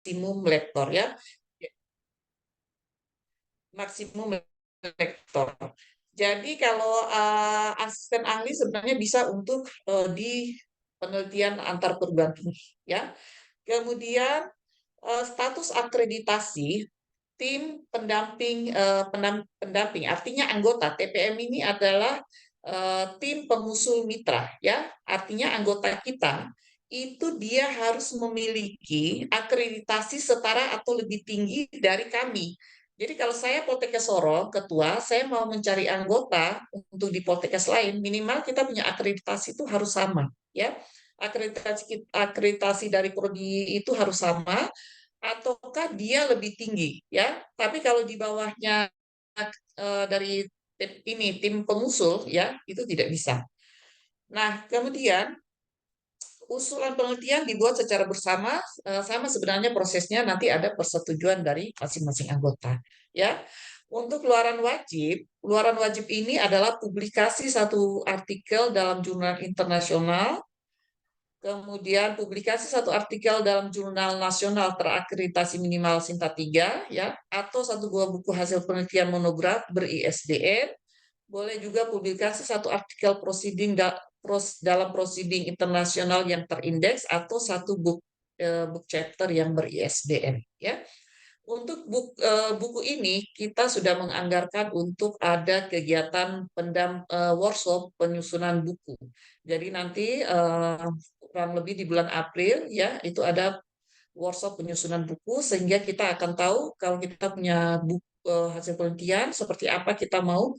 maksimum lektor ya, maksimum lektor. Jadi kalau asisten ahli sebenarnya bisa untuk di penelitian antar perguruan tinggi ya. Kemudian status akreditasi tim pendamping pendamping artinya anggota TPM ini adalah tim pengusul mitra ya. Artinya anggota kita itu dia harus memiliki akreditasi setara atau lebih tinggi dari kami. Jadi kalau saya Poltekkes Sorong, ketua, saya mau mencari anggota untuk di Poltekkes lain, minimal kita punya akreditasi itu harus sama, ya. Akreditasi dari prodi itu harus sama, ataukah dia lebih tinggi, ya. Tapi kalau di bawahnya dari tim pengusul, ya, itu tidak bisa. Nah, kemudian usulan penelitian dibuat secara bersama, sama sebenarnya prosesnya nanti ada persetujuan dari masing-masing anggota. Ya, untuk luaran wajib ini adalah publikasi satu artikel dalam jurnal internasional, kemudian publikasi satu artikel dalam jurnal nasional terakreditasi minimal Sinta 3, ya, atau satu buah buku hasil penelitian monograf ber-ISBN, boleh juga publikasi satu artikel proceeding dalam proceeding internasional yang terindeks atau satu book chapter yang ber-ISBN. Ya. Untuk buku ini kita sudah menganggarkan untuk ada kegiatan workshop penyusunan buku. Jadi nanti kurang lebih di bulan April ya itu ada workshop penyusunan buku sehingga kita akan tahu kalau kita punya buku hasil penelitian seperti apa kita mau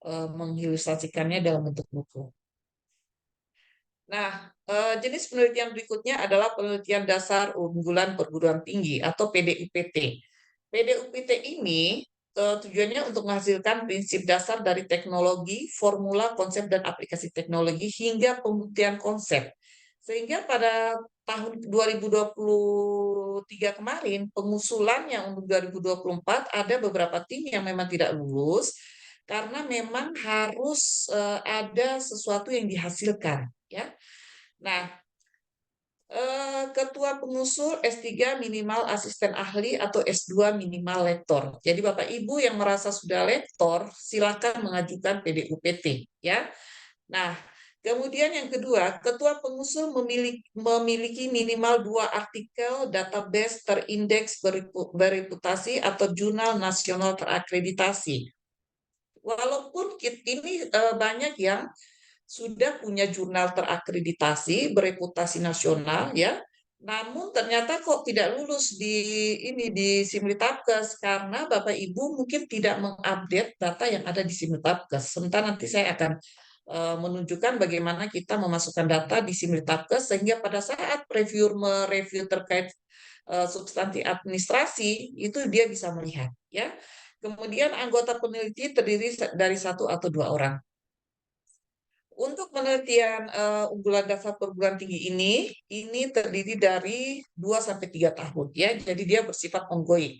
mengilustrasikannya dalam bentuk buku. Nah, jenis penelitian berikutnya adalah penelitian dasar unggulan perguruan tinggi atau PDUPT. PDUPT ini tujuannya untuk menghasilkan prinsip dasar dari teknologi, formula, konsep, dan aplikasi teknologi hingga pembuktian konsep. Sehingga pada tahun 2023 kemarin, pengusulannya untuk 2024 ada beberapa tim yang memang tidak lulus karena memang harus ada sesuatu yang dihasilkan. Ya. Nah, ketua pengusul S3 minimal asisten ahli atau S2 minimal lektor. Jadi Bapak Ibu yang merasa sudah lektor, silakan mengajukan PDUPT. Ya. Nah, kemudian yang kedua, ketua pengusul memiliki minimal 2 artikel database terindeks bereputasi atau jurnal nasional terakreditasi. Walaupun ini banyak yang sudah punya jurnal terakreditasi bereputasi nasional ya, namun ternyata kok tidak lulus di Simlitapkes karena Bapak Ibu mungkin tidak mengupdate data yang ada di Simlitapkes. Sementara nanti saya akan menunjukkan bagaimana kita memasukkan data di Simlitapkes sehingga pada saat reviewer mereview terkait substansi administrasi itu dia bisa melihat ya. Kemudian anggota peneliti terdiri dari 1 atau 2 orang. Untuk penelitian unggulan dasar perguruan tinggi ini terdiri dari 2 sampai 3 tahun ya. Jadi dia bersifat ongoing.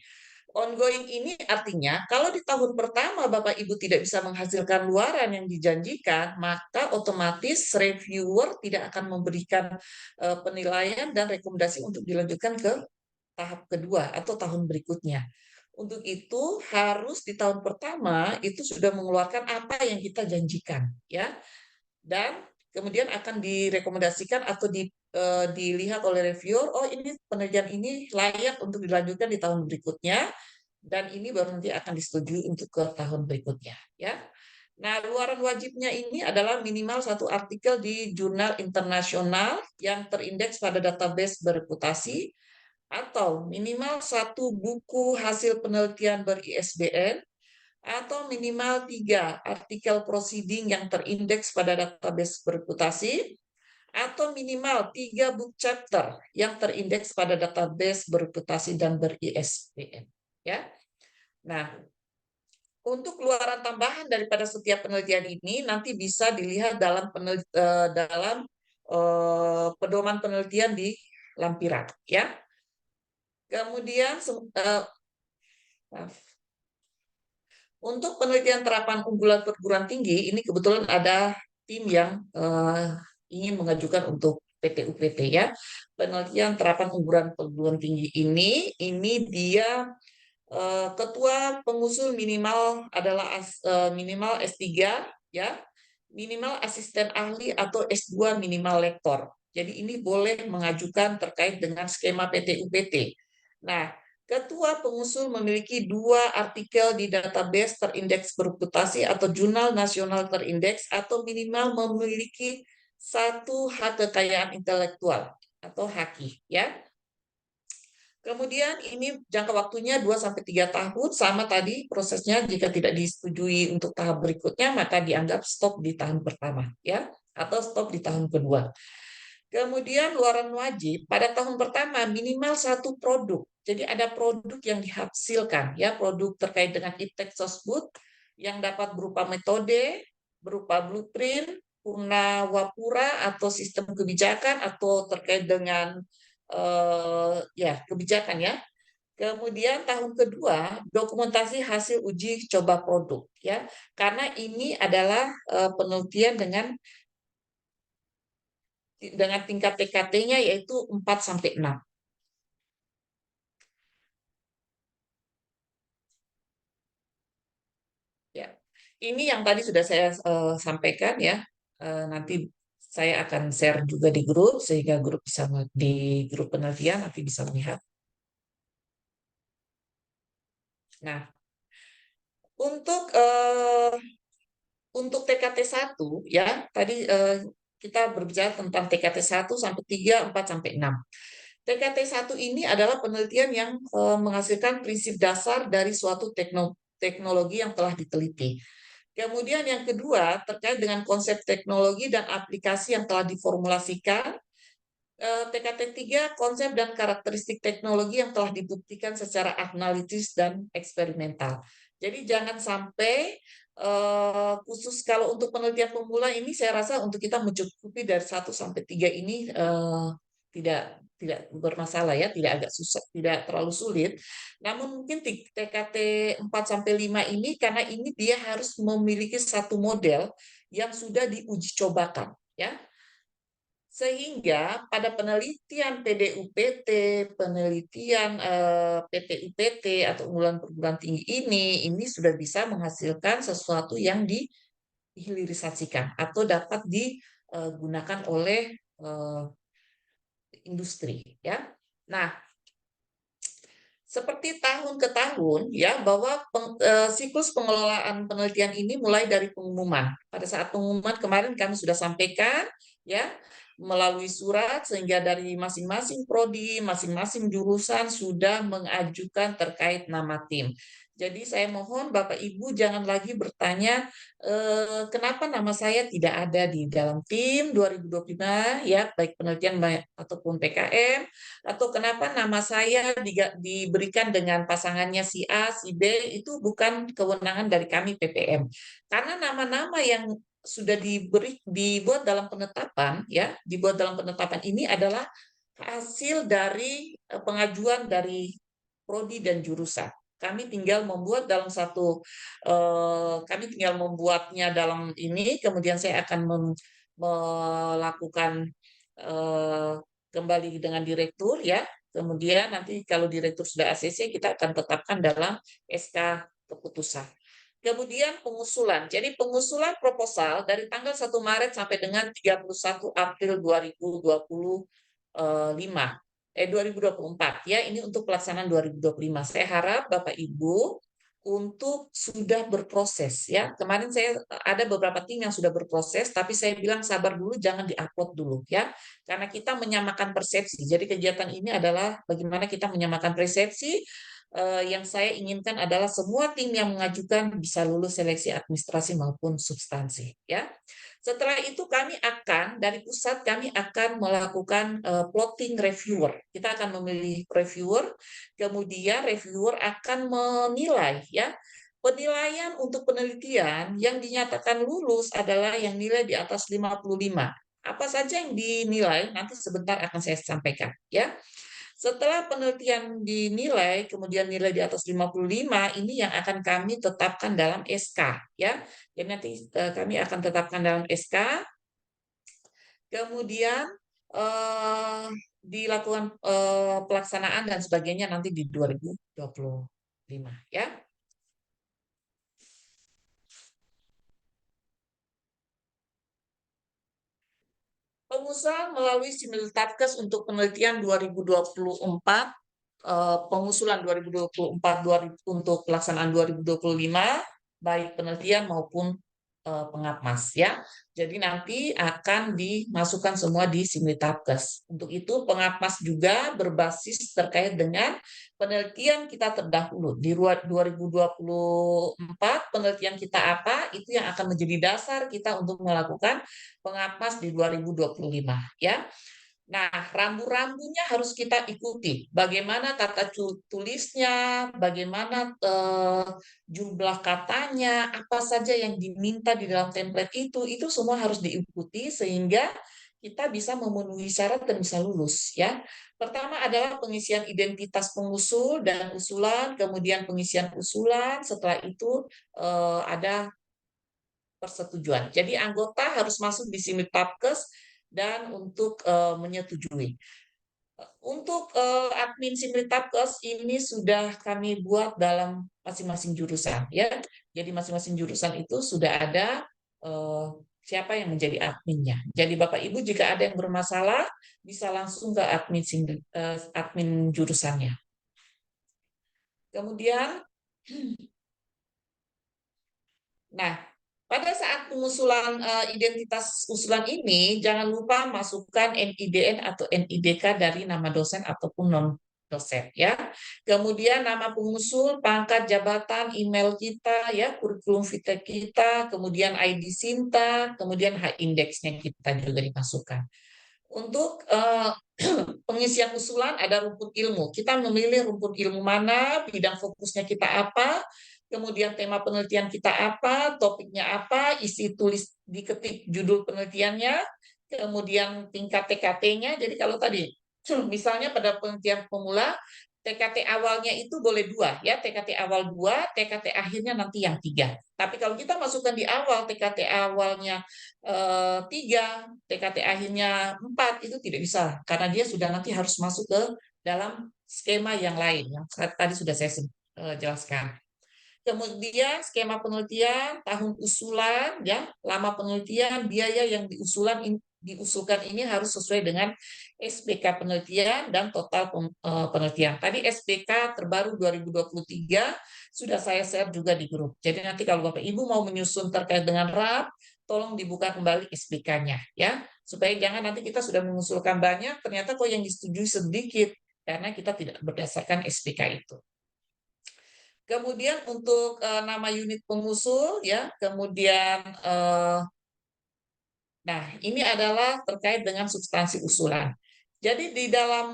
Ongoing ini artinya kalau di tahun pertama Bapak Ibu tidak bisa menghasilkan luaran yang dijanjikan, maka otomatis reviewer tidak akan memberikan penilaian dan rekomendasi untuk dilanjutkan ke tahap kedua atau tahun berikutnya. Untuk itu harus di tahun pertama itu sudah mengeluarkan apa yang kita janjikan ya, dan kemudian akan direkomendasikan atau dilihat oleh reviewer, oh ini penelitian ini layak untuk dilanjutkan di tahun berikutnya, dan ini baru nanti akan disetujui untuk ke tahun berikutnya. Ya. Nah, luaran wajibnya ini adalah minimal 1 artikel di jurnal internasional yang terindeks pada database bereputasi, atau minimal 1 buku hasil penelitian ber-ISBN, atau minimal 3 artikel proceeding yang terindeks pada database bereputasi, atau minimal 3 book chapter yang terindeks pada database bereputasi dan ber-ISBN. Ya. Nah, untuk keluaran tambahan daripada setiap penelitian ini nanti bisa dilihat dalam pedoman penelitian di lampiran. Ya. Kemudian untuk penelitian terapan unggulan perguruan tinggi, ini kebetulan ada tim yang ingin mengajukan untuk PT UPT ya. Penelitian terapan unggulan perguruan tinggi ini dia ketua pengusul minimal adalah minimal S3 ya, minimal asisten ahli atau S2 minimal lektor. Jadi ini boleh mengajukan terkait dengan skema PT UPT. Nah, ketua pengusul memiliki 2 artikel di database terindeks bereputasi atau jurnal nasional terindeks atau minimal memiliki 1 hak kekayaan intelektual atau HAKI ya. Kemudian ini jangka waktunya 2-3 tahun, sama tadi prosesnya, jika tidak disetujui untuk tahap berikutnya, maka dianggap stop di tahun pertama, ya, atau stop di tahun kedua. Kemudian luaran wajib, pada tahun pertama minimal 1 produk. Jadi ada produk yang dihasilkan, ya, produk terkait dengan iptek sosbud, yang dapat berupa metode, berupa blueprint, purna wapura atau sistem kebijakan, atau terkait dengan ya kebijakan ya. Kemudian tahun kedua dokumentasi hasil uji coba produk ya, karena ini adalah penelitian dengan tingkat TKT-nya yaitu 4-6 ya. Ini yang tadi sudah saya sampaikan ya. Nanti saya akan share juga di grup sehingga grup bisa di grup penelitian nanti bisa melihat. Nah, untuk untuk TKT 1 ya, tadi kita berbicara tentang TKT 1 sampai 3, 4 sampai 6. TKT 1 ini adalah penelitian yang menghasilkan prinsip dasar dari suatu teknologi yang telah diteliti. Kemudian yang kedua terkait dengan konsep teknologi dan aplikasi yang telah diformulasikan. TKT 3 konsep dan karakteristik teknologi yang telah dibuktikan secara analitis dan eksperimental. Jadi jangan sampai khusus kalau untuk penelitian pemula ini saya rasa untuk kita mencukupi dari 1-3 ini tidak bermasalah ya, tidak agak susah, tidak terlalu sulit. Namun mungkin TKT 4-5 ini karena ini dia harus memiliki satu model yang sudah diuji cobakan ya. Sehingga pada penelitian PDUPT, penelitian PT UPT atau unggulan perguruan tinggi ini sudah bisa menghasilkan sesuatu yang dihilirisasikan atau dapat digunakan oleh industri ya. Nah, seperti tahun ke tahun ya, bahwa siklus pengelolaan penelitian ini mulai dari pengumuman. Pada saat pengumuman kemarin kami sudah sampaikan ya, melalui surat, sehingga dari masing-masing prodi, masing-masing jurusan sudah mengajukan terkait nama tim. Jadi saya mohon Bapak Ibu jangan lagi bertanya kenapa nama saya tidak ada di dalam tim 2025 ya, baik penelitian ataupun PKM, atau kenapa nama saya diberikan dengan pasangannya si A, si B, itu bukan kewenangan dari kami PPM. Karena nama-nama yang sudah dibuat dalam penetapan ya, dibuat dalam penetapan ini adalah hasil dari pengajuan dari prodi dan jurusan. Kami tinggal membuat dalam kami tinggal membuatnya dalam ini, kemudian saya akan melakukan kembali dengan direktur ya. Kemudian nanti kalau direktur sudah ACC kita akan tetapkan dalam SK keputusan. Kemudian pengusulan. Jadi pengusulan proposal dari tanggal 1 Maret sampai dengan 31 April 2024 ya, ini untuk pelaksanaan 2025. Saya harap Bapak Ibu untuk sudah berproses ya. Kemarin saya ada beberapa tim yang sudah berproses, tapi saya bilang sabar dulu, jangan diupload dulu ya, karena kita menyamakan persepsi. Jadi kegiatan ini adalah bagaimana kita menyamakan persepsi. Yang saya inginkan adalah semua tim yang mengajukan bisa lulus seleksi administrasi maupun substansi ya. Setelah itu kami akan dari pusat melakukan plotting reviewer. Kita akan memilih reviewer, kemudian reviewer akan menilai ya. Penilaian untuk penelitian yang dinyatakan lulus adalah yang nilai di atas 55. Apa saja yang dinilai nanti sebentar akan saya sampaikan ya. Setelah penelitian dinilai, kemudian nilai di atas 55, ini yang akan kami tetapkan dalam SK. Ya. Jadi nanti kami akan tetapkan dalam SK. Kemudian eh, dilakukan pelaksanaan dan sebagainya nanti di 2025 ya. Pengusulan melalui Simultatkes untuk penelitian 2024, pengusulan 2024 untuk pelaksanaan 2025, baik penelitian maupun pengapmas ya. Jadi nanti akan dimasukkan semua di Simultatkes. Untuk itu pengapmas juga berbasis terkait dengan penelitian kita terdahulu. Di 2024 penelitian kita apa, itu yang akan menjadi dasar kita untuk melakukan pengapmas di 2025 ya. Nah, rambu-rambunya harus kita ikuti. Bagaimana tata tulisnya, bagaimana jumlah katanya, apa saja yang diminta di dalam template itu semua harus diikuti sehingga kita bisa memenuhi syarat dan bisa lulus ya. Pertama adalah pengisian identitas pengusul dan usulan, kemudian pengisian usulan, setelah itu ada persetujuan. Jadi anggota harus masuk di Simultatkes dan untuk menyetujui. Untuk admin Simultatkes ini sudah kami buat dalam masing-masing jurusan ya. Jadi masing-masing jurusan itu sudah ada siapa yang menjadi adminnya. Jadi Bapak Ibu jika ada yang bermasalah bisa langsung ke admin jurusannya. Kemudian nah, pada saat pengusulan identitas usulan ini, jangan lupa masukkan NIDN atau NIDK dari nama dosen ataupun non dosen ya. Kemudian nama pengusul, pangkat jabatan, email kita ya, kurikulum vitae kita, kemudian ID Sinta, kemudian H-indeksnya kita juga dimasukkan. Untuk pengisian usulan ada rumput ilmu. Kita memilih rumput ilmu mana, bidang fokusnya kita apa, kemudian tema penelitian kita apa, topiknya apa, isi tulis diketik judul penelitiannya, kemudian tingkat TKT-nya. Jadi kalau tadi, misalnya pada penelitian pemula, TKT awalnya itu boleh 2, ya, TKT awal 2, TKT akhirnya nanti yang 3. Tapi kalau kita masukkan di awal, TKT awalnya 3, TKT akhirnya 4, itu tidak bisa, karena dia sudah nanti harus masuk ke dalam skema yang lain, yang tadi sudah saya jelaskan. Kemudian skema penelitian, tahun usulan, ya, lama penelitian, biaya yang diusulkan ini harus sesuai dengan SPK penelitian dan total penelitian. Tadi SPK terbaru 2023 sudah saya share juga di grup. Jadi nanti kalau Bapak Ibu mau menyusun terkait dengan RAP, tolong dibuka kembali SPK-nya ya, supaya jangan nanti kita sudah mengusulkan banyak, ternyata kok yang disetujui sedikit karena kita tidak berdasarkan SPK itu. Kemudian untuk nama unit pengusul ya, kemudian nah ini adalah terkait dengan substansi usulan. Jadi di dalam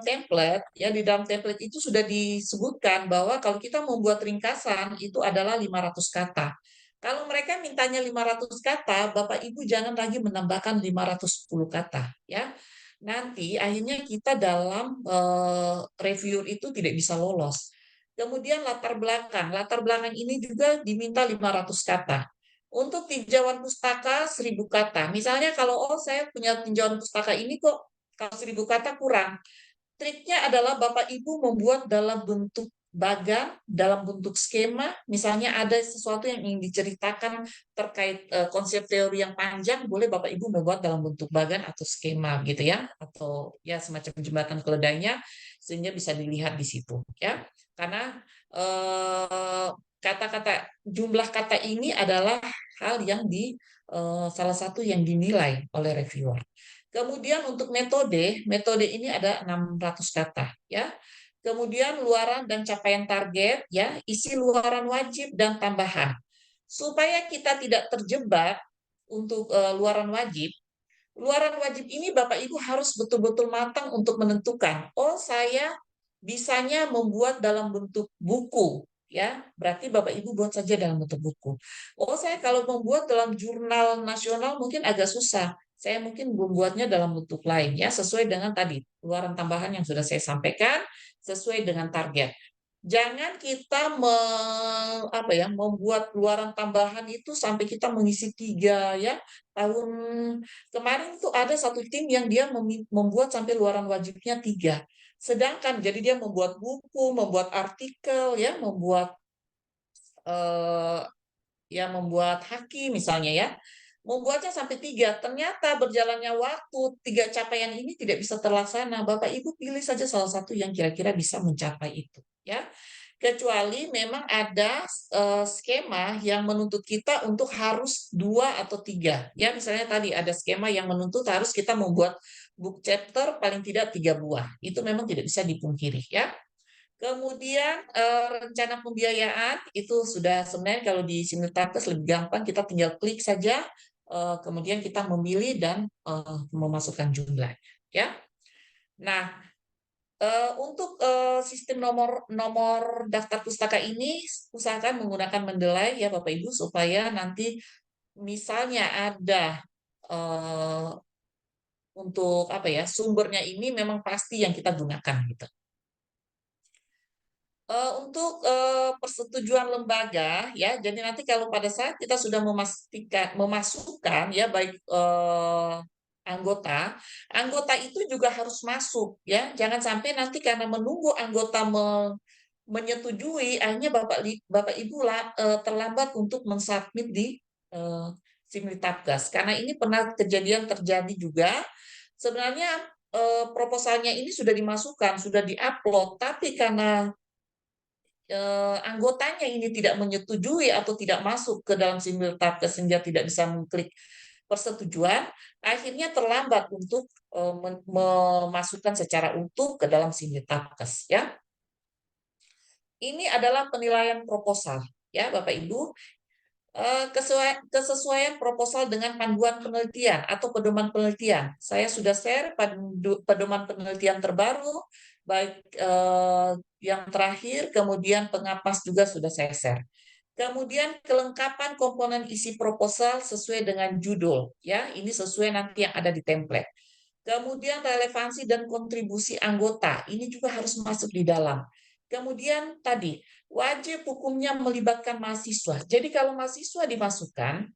template ya, di dalam template itu sudah disebutkan bahwa kalau kita membuat ringkasan itu adalah 500 kata. Kalau mereka mintanya 500 kata, Bapak Ibu jangan lagi menambahkan 510 kata ya. Nanti akhirnya kita dalam review itu tidak bisa lolos. Kemudian latar belakang ini juga diminta 500 kata. Untuk tinjauan pustaka 1000 kata. Misalnya kalau saya punya tinjauan pustaka ini kok kalau 1000 kata kurang. Triknya adalah Bapak Ibu membuat dalam bentuk bagan, dalam bentuk skema. Misalnya ada sesuatu yang ingin diceritakan terkait konsep teori yang panjang, boleh Bapak Ibu membuat dalam bentuk bagan atau skema gitu ya, atau ya semacam jembatan keledainya sehingga bisa dilihat di situ ya. Karena kata-kata jumlah kata ini adalah hal yang salah satu yang dinilai oleh reviewer. Kemudian untuk metode ini ada 600 kata ya. Kemudian luaran dan capaian target ya, isi luaran wajib dan tambahan. Supaya kita tidak terjebak untuk luaran wajib. Luaran wajib ini Bapak Ibu harus betul-betul matang untuk menentukan, oh saya bisanya membuat dalam bentuk buku, ya berarti Bapak Ibu buat saja dalam bentuk buku. Oh saya kalau membuat dalam jurnal nasional mungkin agak susah, saya mungkin membuatnya dalam bentuk lain ya, sesuai dengan tadi luaran tambahan yang sudah saya sampaikan, sesuai dengan target. Jangan kita membuat luaran tambahan itu sampai kita mengisi 3 ya. Tahun kemarin itu ada satu tim yang dia membuat sampai luaran wajibnya 3. Sedangkan jadi dia membuat buku, membuat artikel ya, eh, membuat haki misalnya ya. Membuatnya sampai 3. Ternyata berjalannya waktu 3 capaian ini tidak bisa terlaksana. Bapak Ibu pilih saja salah satu yang kira-kira bisa mencapai itu ya. Kecuali memang ada skema yang menuntut kita untuk harus 2 atau 3. Ya, misalnya tadi ada skema yang menuntut harus kita membuat book chapter paling tidak 3 buah. Itu memang tidak bisa dipungkiri ya. Kemudian rencana pembiayaan itu sudah sebenarnya kalau di Simultaneous lebih gampang, kita tinggal klik saja, kemudian kita memilih dan memasukkan jumlahnya ya. Nah, untuk sistem nomor daftar pustaka ini usahakan menggunakan Mendeley ya Bapak Ibu, supaya nanti misalnya ada untuk sumbernya ini memang pasti yang kita gunakan gitu. Untuk persetujuan lembaga ya, jadi nanti kalau pada saat kita sudah memasukkan ya, baik anggota itu juga harus masuk ya. Jangan sampai nanti karena menunggu anggota menyetujui, akhirnya Bapak Ibu terlambat untuk mensubmit di uh, Simultaneous. Karena ini pernah terjadi juga. Sebenarnya proposalnya ini sudah dimasukkan, sudah diupload, tapi karena anggotanya ini tidak menyetujui atau tidak masuk ke dalam Simultaneous sehingga tidak bisa mengklik persetujuan, akhirnya terlambat untuk memasukkan secara utuh ke dalam Simultaneous ya. Ini adalah penilaian proposal ya Bapak Ibu. Kesesuaian proposal dengan panduan penelitian atau pedoman penelitian. Saya sudah share pedoman penelitian terbaru, baik yang terakhir, kemudian pengapas juga sudah saya share. Kemudian kelengkapan komponen isi proposal sesuai dengan judul, ya ini sesuai nanti yang ada di template. Kemudian relevansi dan kontribusi anggota, ini juga harus masuk di dalam. Kemudian tadi, wajib hukumnya melibatkan mahasiswa. Jadi kalau mahasiswa dimasukkan,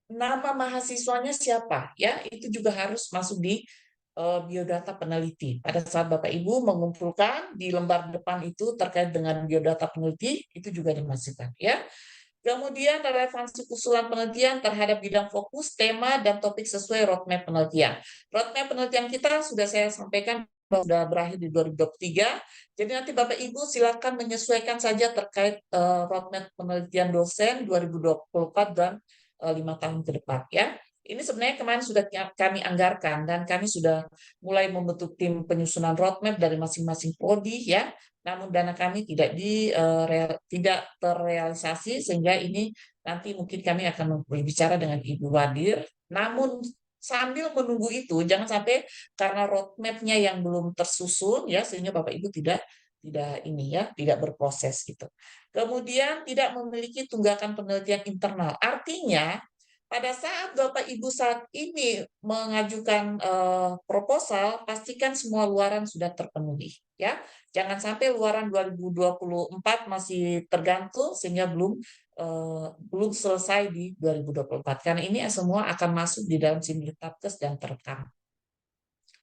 nama mahasiswanya siapa? Ya, itu juga harus masuk di biodata peneliti. Pada saat Bapak Ibu mengumpulkan di lembar depan itu terkait dengan biodata peneliti, itu juga dimasukkan. Ya. Kemudian relevansi usulan penelitian terhadap bidang fokus, tema, dan topik sesuai roadmap penelitian. Roadmap penelitian kita sudah saya sampaikan bahwa sudah berakhir di 2023. Jadi nanti Bapak Ibu silakan menyesuaikan saja terkait roadmap penelitian dosen 2024 dan 5 tahun ke depan ya. Ini sebenarnya kemarin sudah kami anggarkan dan kami sudah mulai membentuk tim penyusunan roadmap dari masing-masing prodi ya. Namun dana kami tidak terrealisasi sehingga ini nanti mungkin kami akan berbicara dengan Ibu Wadir. Namun sambil menunggu itu jangan sampai karena roadmap-nya yang belum tersusun ya sehingga Bapak Ibu tidak tidak berproses gitu. Kemudian tidak memiliki tunggakan penelitian internal. Artinya pada saat Bapak Ibu saat ini mengajukan proposal, pastikan semua luaran sudah terpenuhi. Ya, jangan sampai luaran 2024 masih tergantung sehingga belum selesai di 2024. Karena ini semua akan masuk di dalam Simultaneous dan terekam.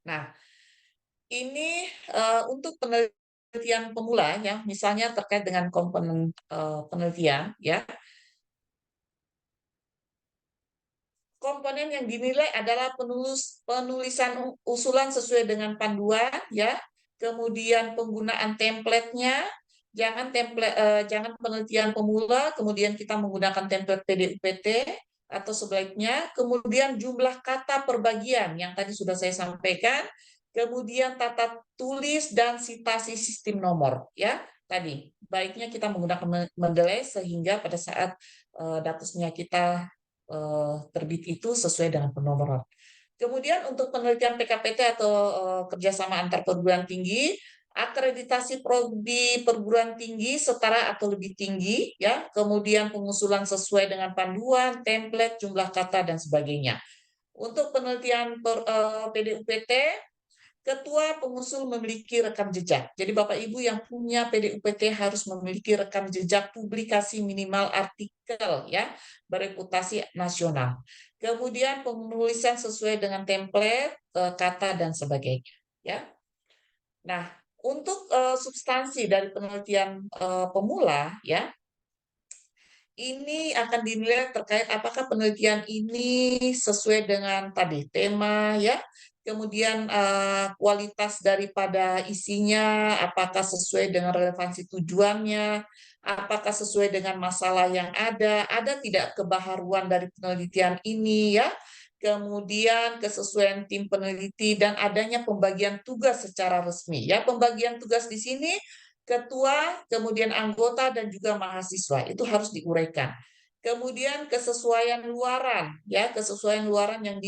Nah, ini untuk penelitian pemula ya, misalnya terkait dengan komponen penelitian ya. Komponen yang dinilai adalah penulisan usulan sesuai dengan panduan ya, kemudian penggunaan template-nya, jangan penelitian pemula kemudian kita menggunakan template PDUPT atau sebaliknya, kemudian jumlah kata per bagian yang tadi sudah saya sampaikan, kemudian tata tulis dan sitasi sistem nomor ya. Tadi baiknya kita menggunakan Mendeley sehingga pada saat datusnya kita terbit itu sesuai dengan penomoran. Kemudian untuk penelitian PKPT atau kerjasama antar perguruan tinggi, akreditasi prodi perguruan tinggi setara atau lebih tinggi, ya. Kemudian pengusulan sesuai dengan panduan, template, jumlah kata dan sebagainya. Untuk penelitian PDUPT, Ketua pengusul memiliki rekam jejak. Jadi Bapak Ibu yang punya PDUPT harus memiliki rekam jejak publikasi minimal artikel ya, bereputasi nasional. Kemudian penulisan sesuai dengan template, kata dan sebagainya ya. Nah, untuk substansi dari penelitian pemula ya, ini akan dinilai terkait apakah penelitian ini sesuai dengan tadi tema ya, kemudian kualitas daripada isinya, apakah sesuai dengan relevansi tujuannya, apakah sesuai dengan masalah yang ada tidak kebaharuan dari penelitian ini ya, kemudian kesesuaian tim peneliti dan adanya pembagian tugas secara resmi ya. Pembagian tugas di sini ketua, kemudian anggota dan juga mahasiswa itu harus diuraikan. Kemudian kesesuaian luaran, ya kesesuaian luaran yang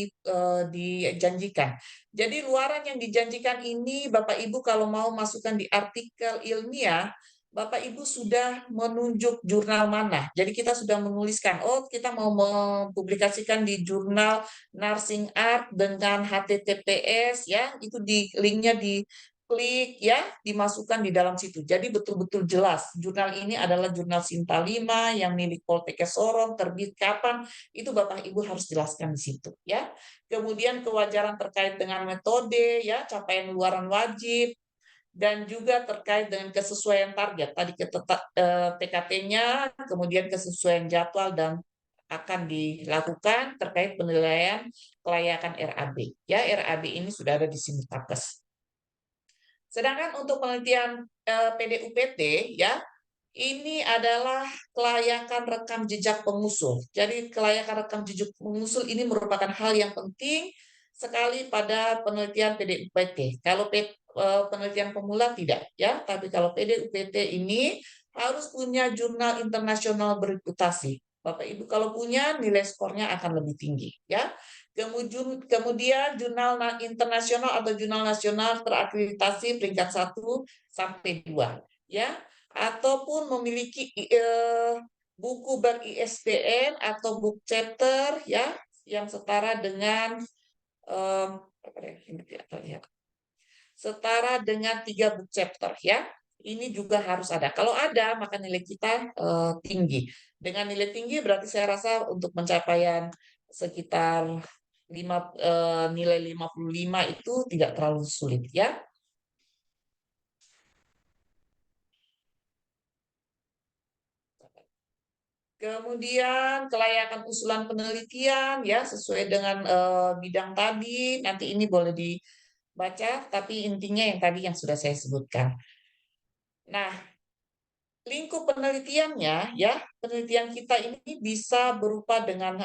dijanjikan. Jadi luaran yang dijanjikan ini, Bapak Ibu kalau mau masukkan di artikel ilmiah, Bapak Ibu sudah menunjuk jurnal mana. Jadi kita sudah menuliskan, oh kita mau mempublikasikan di jurnal Nursing Art dengan HTTPS, ya itu di linknya di klik ya, dimasukkan di dalam situ. Jadi betul-betul jelas, jurnal ini adalah jurnal Sinta 5 yang milik Poltekkes Sorong, terbit kapan, itu Bapak Ibu harus jelaskan di situ ya. Kemudian kewajaran terkait dengan metode ya, capaian luaran wajib, dan juga terkait dengan kesesuaian target. Tadi TKT-nya, kemudian kesesuaian jadwal dan akan dilakukan terkait penilaian kelayakan RAB. Ya, RAB ini sudah ada di Simultakkes. Sedangkan untuk penelitian PDUPT ya, ini adalah kelayakan rekam jejak pengusul. Jadi kelayakan rekam jejak pengusul ini merupakan hal yang penting sekali pada penelitian PDUPT. Kalau penelitian pemula tidak ya, tapi kalau PDUPT ini harus punya jurnal internasional bereputasi. Bapak Ibu kalau punya nilai skornya akan lebih tinggi ya. Kemudian jurnal internasional atau jurnal nasional terakreditasi peringkat 1 sampai 2 ya, ataupun memiliki buku ber-ISBN atau book chapter ya yang setara dengan setara dengan 3 book chapter ya. Ini juga harus ada. Kalau ada, maka nilai kita tinggi. Dengan nilai tinggi berarti saya rasa untuk pencapaian sekitar nilai 55 itu tidak terlalu sulit ya. Kemudian kelayakan usulan penelitian ya sesuai dengan bidang tadi. Nanti ini boleh dibaca, tapi intinya yang tadi yang sudah saya sebutkan. Nah, lingkup penelitiannya ya, penelitian kita ini bisa berupa dengan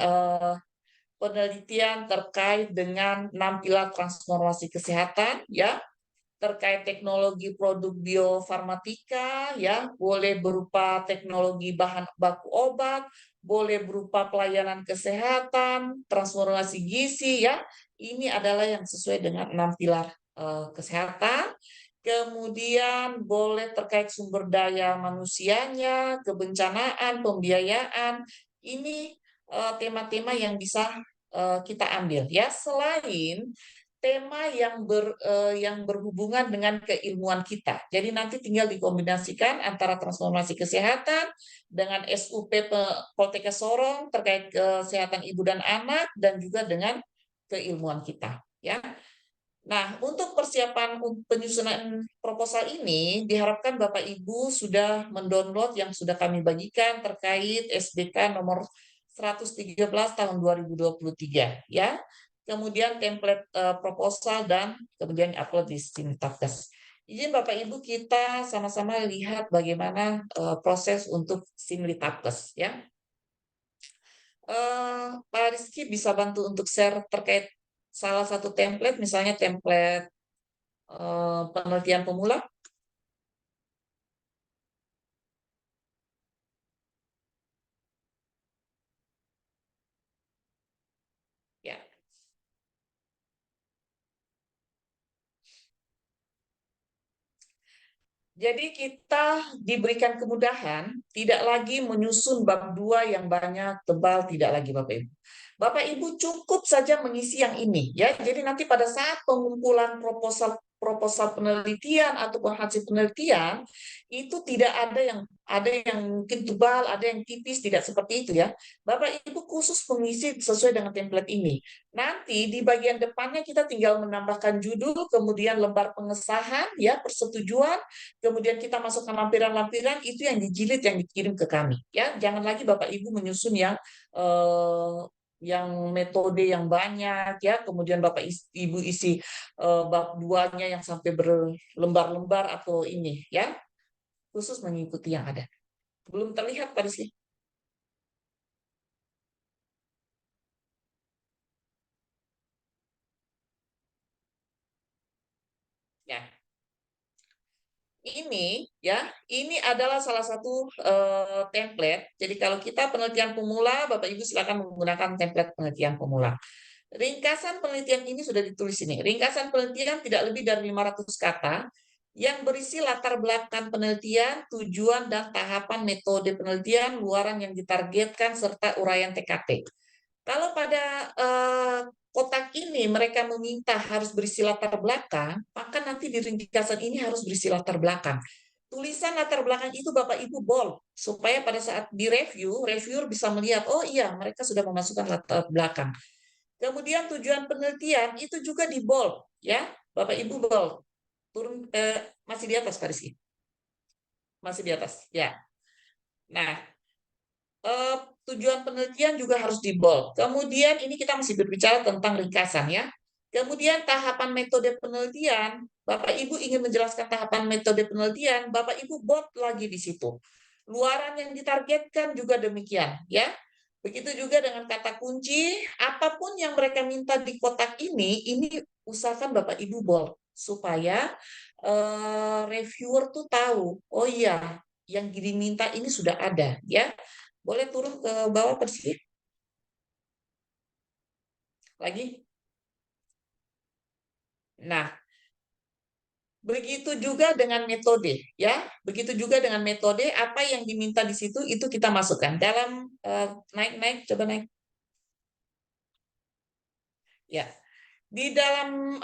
penelitian terkait dengan 6 pilar transformasi kesehatan ya, terkait teknologi produk biofarmatika ya, boleh berupa teknologi bahan baku obat, boleh berupa pelayanan kesehatan, transformasi gizi ya. Ini adalah yang sesuai dengan 6 pilar kesehatan. Kemudian boleh terkait sumber daya manusianya, kebencanaan, pembiayaan. Ini tema-tema yang bisa kita ambil ya. Selain tema yang berhubungan dengan keilmuan kita. Jadi nanti tinggal dikombinasikan antara transformasi kesehatan dengan SUP Poltekkes Sorong terkait kesehatan ibu dan anak dan juga dengan keilmuan kita ya. Nah, untuk persiapan penyusunan proposal ini, diharapkan Bapak Ibu sudah mendownload yang sudah kami bagikan terkait SBK nomor 113 tahun 2023 ya. Kemudian template proposal dan kemudian upload di Simultakkes. Izin Bapak Ibu kita sama-sama lihat bagaimana proses untuk Simultakkes ya. Pak Rizky bisa bantu untuk share terkait salah satu template, misalnya template penelitian pemula. Ya. Jadi kita diberikan kemudahan, tidak lagi menyusun bab 2 yang banyak, tebal, tidak lagi Bapak Ibu. Bapak Ibu cukup saja mengisi yang ini ya. Jadi nanti pada saat pengumpulan proposal proposal penelitian ataupun hasil penelitian itu tidak ada yang mungkin tebal, ada yang tipis, tidak seperti itu ya. Bapak Ibu khusus mengisi sesuai dengan template ini. Nanti di bagian depannya kita tinggal menambahkan judul, kemudian lembar pengesahan ya, persetujuan. Kemudian kita masukkan lampiran-lampiran itu yang dijilid yang dikirim ke kami ya. Jangan lagi Bapak Ibu menyusun eh, yang metode yang banyak ya, kemudian Bapak Ibu isi bab duanya yang sampai berlembar-lembar atau ini ya, khusus mengikuti yang ada. Belum terlihat Pak Rizky? Ya. Ini adalah salah satu template. Jadi kalau kita penelitian pemula, Bapak Ibu silakan menggunakan template penelitian pemula. Ringkasan penelitian ini sudah ditulis ini. Ringkasan penelitian tidak lebih dari 500 kata yang berisi latar belakang penelitian, tujuan dan tahapan metode penelitian, luaran yang ditargetkan serta uraian TKT. Kalau pada kotak ini mereka meminta harus berisi latar belakang, maka nanti di ringkasan ini harus berisi latar belakang. Tulisan latar belakang itu Bapak Ibu bold supaya pada saat direview, reviewer bisa melihat, oh iya mereka sudah memasukkan latar belakang. Kemudian tujuan penelitian itu juga di bold, ya, Bapak Ibu bold. Turun masih di atas Pak Rizky, masih di atas, ya. Nah, eh, tujuan penelitian juga harus di bold. Kemudian ini kita masih berbicara tentang ringkasan ya. Kemudian tahapan metode penelitian, Bapak Ibu ingin menjelaskan tahapan metode penelitian, Bapak Ibu bold lagi di situ. Luaran yang ditargetkan juga demikian ya. Begitu juga dengan kata kunci, apapun yang mereka minta di kotak ini usahakan Bapak Ibu bold supaya reviewer tuh tahu, oh iya, yang diminta ini sudah ada ya. Boleh turun ke bawah persegi lagi. Nah, begitu juga dengan metode ya. Begitu juga dengan metode, apa yang diminta di situ itu kita masukkan dalam naik coba naik. Ya. Di dalam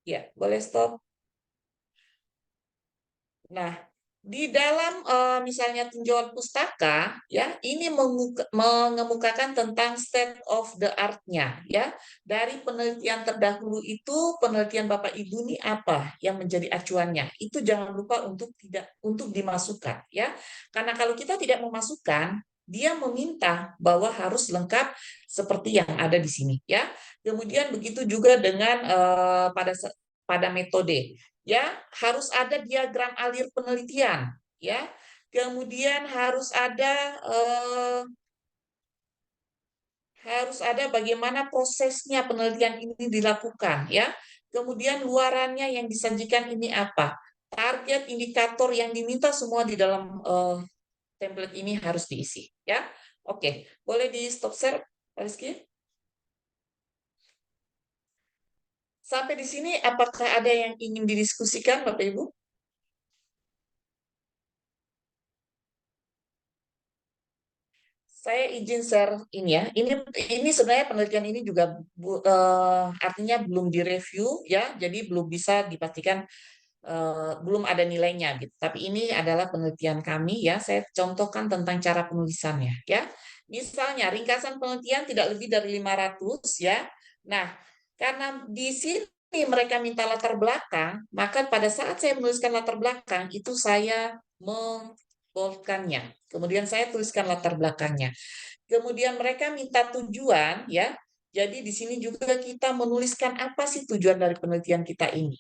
ya, boleh stop. Nah, di dalam misalnya tinjauan pustaka, ya, ini mengemukakan tentang state of the art-nya, ya. Dari penelitian terdahulu itu, penelitian Bapak Ibu ini apa yang menjadi acuannya? Itu jangan lupa untuk dimasukkan, ya. Karena kalau kita tidak memasukkan, dia meminta bahwa harus lengkap seperti yang ada di sini, ya. Kemudian begitu juga dengan pada metode ya, harus ada diagram alir penelitian ya, kemudian harus ada bagaimana prosesnya penelitian ini dilakukan ya, kemudian luarannya yang disajikan ini apa, target indikator yang diminta semua di dalam template ini harus diisi ya. Oke, boleh di stop share Pak Rizky? Sampai di sini apakah ada yang ingin didiskusikan Bapak Ibu? Saya izin share ini ya. Ini sebenarnya penelitian ini juga artinya belum direview ya, jadi belum bisa dipastikan belum ada nilainya gitu. Tapi ini adalah penelitian kami ya. Saya contohkan tentang cara penulisannya ya. Misalnya ringkasan penelitian tidak lebih dari 500 ya. Nah, karena di sini mereka minta latar belakang, maka pada saat saya menuliskan latar belakang itu saya memboldkannya. Kemudian saya tuliskan latar belakangnya. Kemudian mereka minta tujuan ya. Jadi di sini juga kita menuliskan apa sih tujuan dari penelitian kita ini.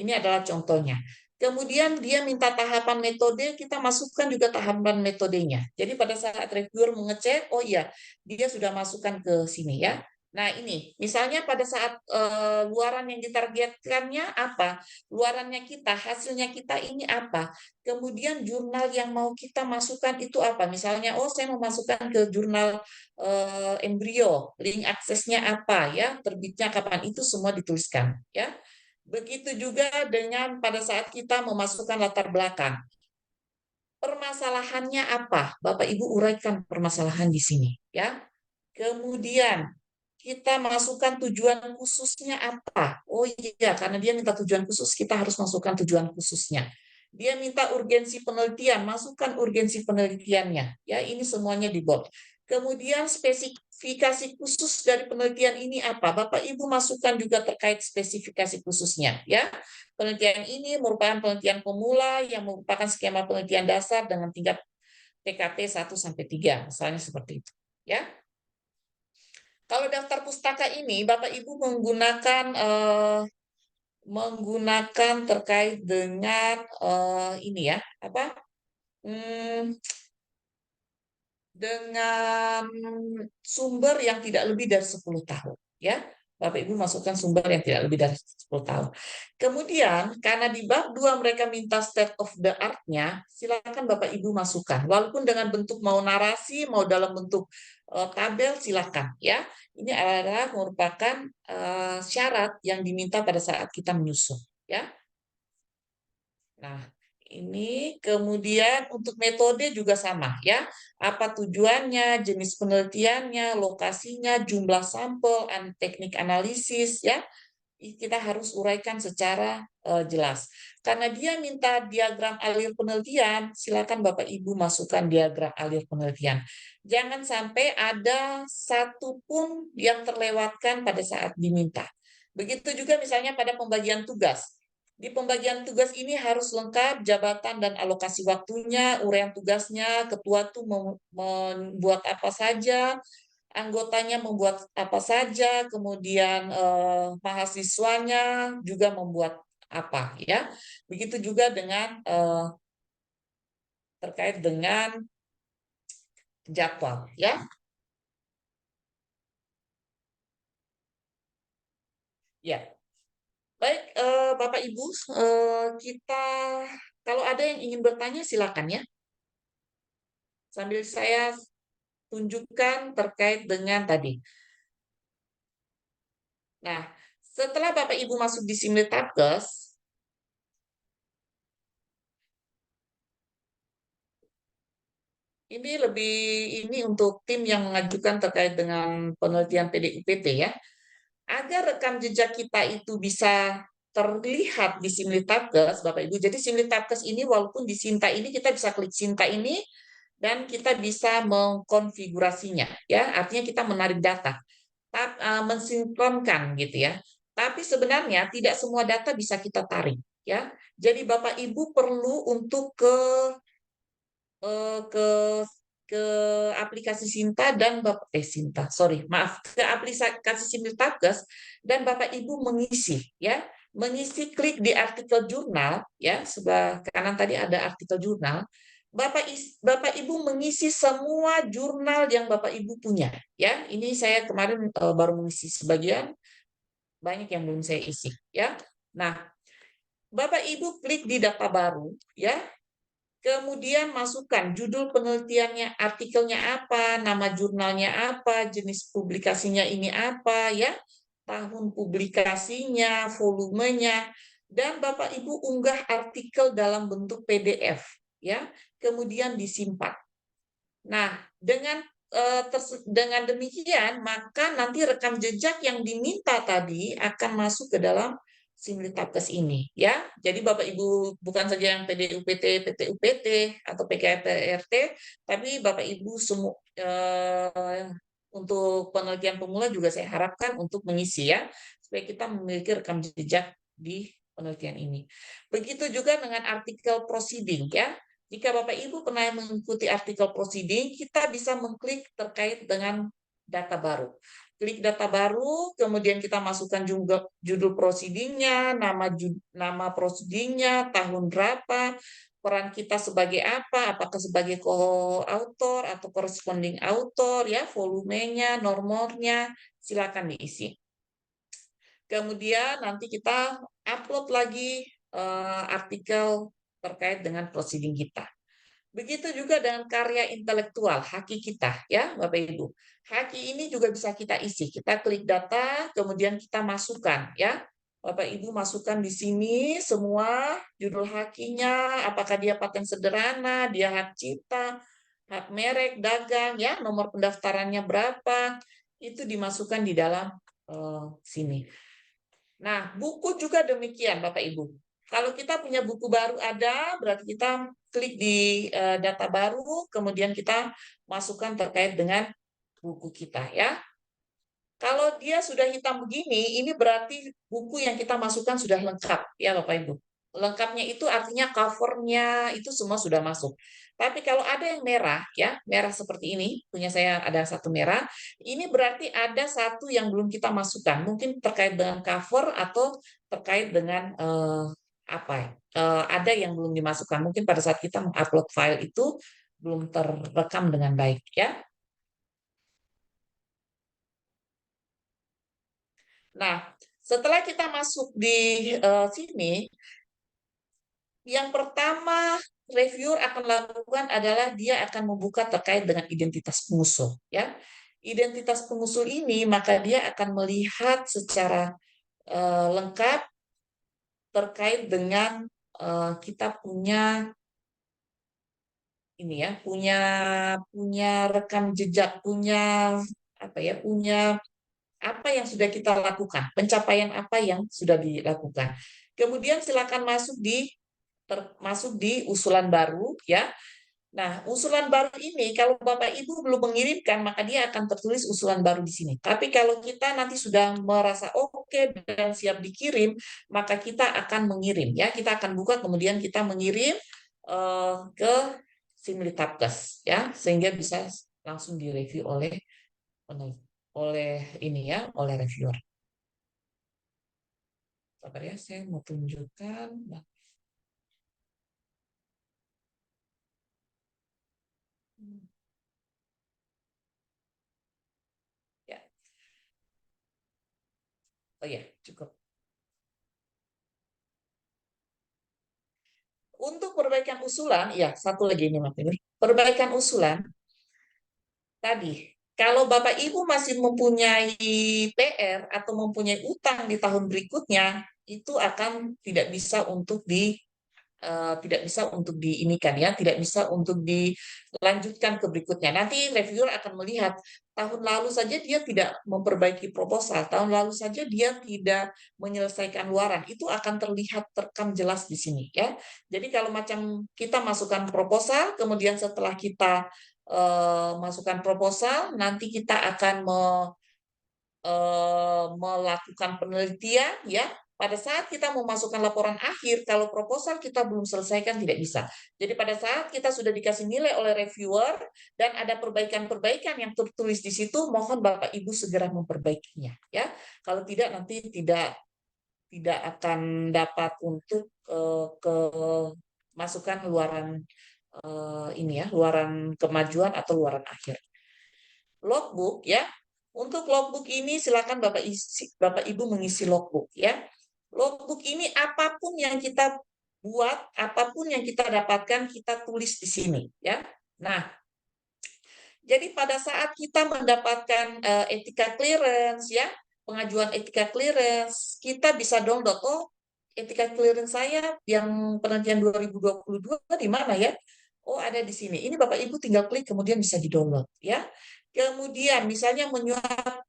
Ini adalah contohnya. Kemudian dia minta tahapan metode, kita masukkan juga tahapan metodenya. Jadi pada saat reviewer mengecek, oh iya, dia sudah masukkan ke sini ya. Nah ini, misalnya pada saat luaran yang ditargetkannya apa? Luarannya kita, hasilnya kita ini apa? Kemudian jurnal yang mau kita masukkan itu apa? Misalnya, oh saya mau masukkan ke jurnal embrio, link aksesnya apa ya, terbitnya kapan, itu semua dituliskan ya. Begitu juga dengan pada saat kita memasukkan latar belakang. Permasalahannya apa? Bapak Ibu uraikan permasalahan di sini, ya. Kemudian kita masukkan tujuan khususnya apa? Oh iya, karena dia minta tujuan khusus, kita harus masukkan tujuan khususnya. Dia minta urgensi penelitian, masukkan urgensi penelitiannya. Ya, ini semuanya di bold. Kemudian spesifikasi khusus dari penelitian ini apa? Bapak Ibu masukkan juga terkait spesifikasi khususnya, ya. Penelitian ini merupakan penelitian pemula yang merupakan skema penelitian dasar dengan tingkat PKT 1 sampai 3, misalnya seperti itu, ya. Kalau daftar pustaka ini Bapak Ibu menggunakan terkait dengan ini ya, apa? Hmm, dengan sumber yang tidak lebih dari 10 tahun, ya. Bapak Ibu masukkan sumber yang tidak lebih dari 10 tahun. Kemudian karena di bab 2 mereka minta state of the art-nya, silakan Bapak Ibu masukkan. Walaupun dengan bentuk mau narasi, mau dalam bentuk tabel, silakan, ya. Ini adalah merupakan syarat yang diminta pada saat kita menyusun, ya. Nah, ini kemudian untuk metode juga sama, ya. Apa tujuannya, jenis penelitiannya, lokasinya, jumlah sampel, teknik analisis, ya. Kita harus uraikan secara jelas. Karena dia minta diagram alir penelitian, silakan Bapak Ibu masukkan diagram alir penelitian. Jangan sampai ada satu pun yang terlewatkan pada saat diminta. Begitu juga misalnya pada pembagian tugas. Di pembagian tugas ini harus lengkap jabatan dan alokasi waktunya, uraian tugasnya, ketua tuh membuat apa saja, anggotanya membuat apa saja, kemudian mahasiswanya juga membuat apa, ya. Begitu juga dengan terkait dengan jadwal, ya. Ya, baik Bapak Ibu, kita kalau ada yang ingin bertanya silakan ya. Sambil saya tunjukkan terkait dengan tadi. Nah, setelah Bapak Ibu masuk di Simultatkes, ini lebih ini untuk tim yang mengajukan terkait dengan penelitian PDUPT ya. Agar rekam jejak kita itu bisa terlihat di Simultatkes, Bapak Ibu. Jadi Simultatkes ini walaupun di Sinta ini kita bisa klik Sinta ini dan kita bisa mengkonfigurasinya ya. Artinya kita menarik data, mensinkronkan gitu ya. Tapi sebenarnya tidak semua data bisa kita tarik ya. Jadi Bapak Ibu perlu untuk eh, ke ke aplikasi Sinta dan Sinta, sorry, maaf, ke aplikasi Simultatkes dan Bapak Ibu mengisi ya, klik di artikel jurnal ya, sebelah kanan tadi ada artikel jurnal. Bapak Ibu mengisi semua jurnal yang Bapak Ibu punya ya. Ini saya kemarin baru mengisi sebagian, banyak yang belum saya isi ya. Nah, Bapak Ibu klik di data baru ya. Kemudian masukkan judul penelitiannya, artikelnya apa, nama jurnalnya apa, jenis publikasinya ini apa, ya, tahun publikasinya, volumenya, dan Bapak Ibu unggah artikel dalam bentuk PDF, ya, kemudian disimpan. Nah, dengan demikian, maka nanti rekam jejak yang diminta tadi akan masuk ke dalam Simultatkes ini, ya. Jadi Bapak Ibu bukan saja yang PDUPT, PTUPT atau PKPRT, tapi Bapak Ibu semua untuk penelitian pemula juga saya harapkan untuk mengisi ya, supaya kita memiliki rekam jejak di penelitian ini. Begitu juga dengan artikel proceeding ya. Jika Bapak Ibu pernah mengikuti artikel proceeding, kita bisa mengklik terkait dengan data baru. Klik data baru, kemudian kita masukkan juga judul proceedingnya, nama proceedingnya, tahun berapa, peran kita sebagai apa, apakah sebagai co-author atau corresponding author, ya, volumenya, nomornya, silakan diisi. Kemudian nanti kita upload lagi artikel terkait dengan proceeding kita. Begitu juga dengan karya intelektual, haki kita, ya Bapak Ibu. Haki ini juga bisa kita isi. Kita klik data, kemudian kita masukkan, ya. Bapak Ibu masukkan di sini semua judul hakinya, apakah dia paten sederhana, dia hak cipta, hak merek, dagang, ya, nomor pendaftarannya berapa, itu dimasukkan di dalam sini. Nah, buku juga demikian, Bapak Ibu. Kalau kita punya buku baru ada, berarti kita klik di data baru, kemudian kita masukkan terkait dengan buku kita, ya. Kalau dia sudah hitam begini, ini berarti buku yang kita masukkan sudah lengkap, ya Bapak Ibu. Lengkapnya itu artinya covernya itu semua sudah masuk. Tapi kalau ada yang merah, ya merah seperti ini, punya saya ada satu merah, ini berarti ada satu yang belum kita masukkan. Mungkin terkait dengan cover atau terkait dengan apa ya? Ada yang belum dimasukkan. Mungkin pada saat kita mengupload file itu belum terekam dengan baik, ya. Nah, setelah kita masuk di sini, yang pertama reviewer akan lakukan adalah dia akan membuka terkait dengan identitas pengusul, ya. Identitas pengusul ini maka dia akan melihat secara lengkap terkait dengan kita punya ini ya, punya punya rekam jejak, punya apa ya, punya apa yang sudah kita lakukan, pencapaian apa yang sudah dilakukan. Kemudian silakan masuk di usulan baru, ya. Nah, usulan baru ini kalau Bapak Ibu belum mengirimkan, maka dia akan tertulis usulan baru di sini. Tapi kalau kita nanti sudah merasa oke dan siap dikirim, maka kita akan mengirim, ya. Kita akan buka kemudian kita mengirim ke Simultatkes, ya, sehingga bisa langsung direview oleh ini ya, oleh reviewer. Sabar ya, saya mau tunjukkan. Ya, oh ya, cukup. Untuk perbaikan usulan, ya satu lagi ini Mas Febri. Perbaikan usulan tadi, kalau Bapak Ibu masih mempunyai PR atau mempunyai utang di tahun berikutnya, itu akan tidak bisa untuk tidak bisa untuk diinikan ya, tidak bisa untuk dilanjutkan ke berikutnya. Nanti reviewer akan melihat tahun lalu saja dia tidak memperbaiki proposal, tahun lalu saja dia tidak menyelesaikan luaran, itu akan terlihat terekam jelas di sini ya. Jadi kalau macam kita masukkan proposal, kemudian setelah kita masukkan proposal, nanti kita akan melakukan penelitian ya. Pada saat kita memasukkan laporan akhir, kalau proposal kita belum selesaikan tidak bisa. Jadi pada saat kita sudah dikasih nilai oleh reviewer dan ada perbaikan-perbaikan yang tertulis di situ, mohon Bapak Ibu segera memperbaikinya ya. Kalau tidak nanti tidak akan dapat untuk ke masukan luaran ini ya, luaran kemajuan atau luaran akhir. Logbook ya. Untuk logbook ini silakan Bapak Ibu mengisi logbook ya. Logbook ini apapun yang kita buat, apapun yang kita dapatkan kita tulis di sini ya. Nah, jadi pada saat kita mendapatkan etika clearance ya, pengajuan etika clearance, kita bisa download etika clearance saya yang penelitian 2022 di mana ya? Oh, ada di sini. Ini Bapak Ibu tinggal klik kemudian bisa di-download ya. Kemudian misalnya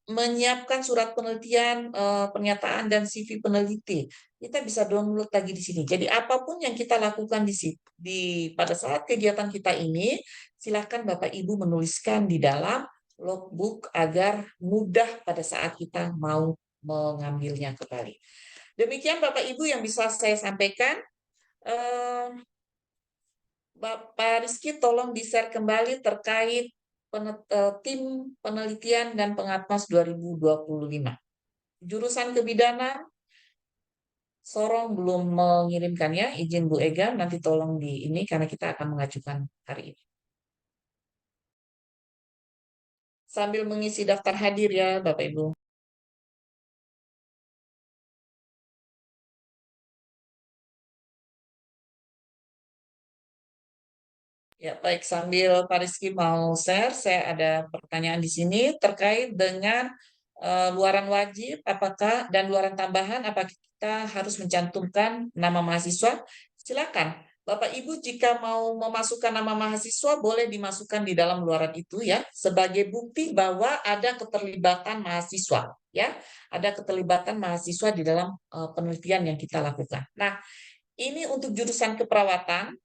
menyiapkan surat penelitian, pernyataan dan CV peneliti. Kita bisa download lagi di sini. Jadi apapun yang kita lakukan pada saat kegiatan kita ini, silakan Bapak Ibu menuliskan di dalam logbook agar mudah pada saat kita mau mengambilnya kembali. Demikian Bapak Ibu yang bisa saya sampaikan. Pak Rizky tolong di-share kembali terkait tim penelitian dan pengatmas 2025. Jurusan kebidanan, Sorong belum mengirimkan ya, izin Bu Ega, nanti tolong di ini karena kita akan mengajukan hari ini. Sambil mengisi daftar hadir ya Bapak Ibu. Ya, baik. Sambil Pak Rizky mau share, saya ada pertanyaan di sini terkait dengan luaran wajib, apakah dan luaran tambahan, apakah kita harus mencantumkan nama mahasiswa. Silakan, Bapak Ibu jika mau memasukkan nama mahasiswa boleh dimasukkan di dalam luaran itu ya, sebagai bukti bahwa ada keterlibatan mahasiswa ya, ada keterlibatan mahasiswa di dalam penelitian yang kita lakukan. Nah, ini untuk jurusan keperawatan,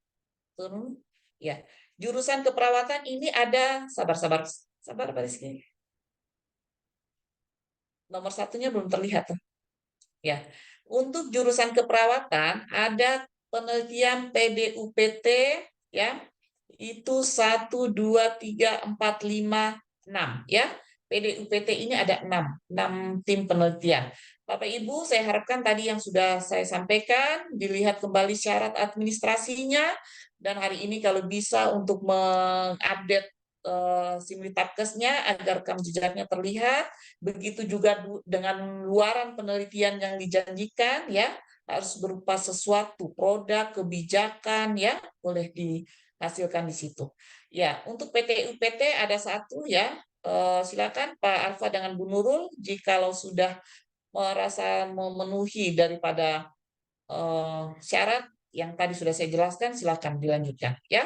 ya. Jurusan keperawatan ini ada, sabar Pak Rizky. Nomor satunya belum terlihat. Ya, untuk jurusan keperawatan ada penelitian PDUPT ya, itu 1, 2, 3, 4, 5, 6 ya. PDUPT ini ada 6 tim penelitian. Bapak Ibu, saya harapkan tadi yang sudah saya sampaikan dilihat kembali syarat administrasinya, dan hari ini kalau bisa untuk mengupdate Simultapkesnya agar rekam jejaknya terlihat. Begitu juga dengan luaran penelitian yang dijanjikan ya, harus berupa sesuatu produk kebijakan ya, boleh dihasilkan di situ. Ya, untuk PT-UPT ada satu ya. Silakan Pak Alfa dengan Bu Nurul jikalau sudah merasa memenuhi daripada syarat yang tadi sudah saya jelaskan, silakan dilanjutkan ya.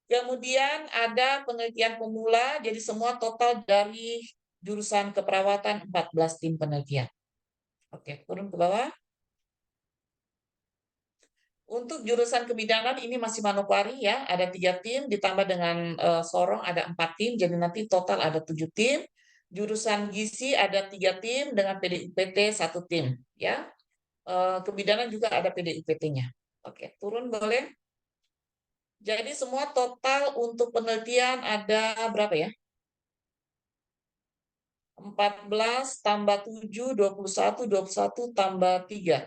Kemudian ada penelitian pemula, jadi semua total dari jurusan keperawatan 14 tim penelitian. Oke, turun ke bawah. Untuk jurusan kebidanan ini masih manokwari ya, ada 3 tim, ditambah dengan sorong ada 4 tim, jadi nanti total ada 7 tim. Jurusan gizi ada 3 tim, dengan PDUPT 1 tim. Ya, kebidanan juga ada PDUPT-nya. Oke, turun boleh. Jadi semua total untuk penelitian ada berapa ya? 14 tambah 7, 21, 21 tambah 3.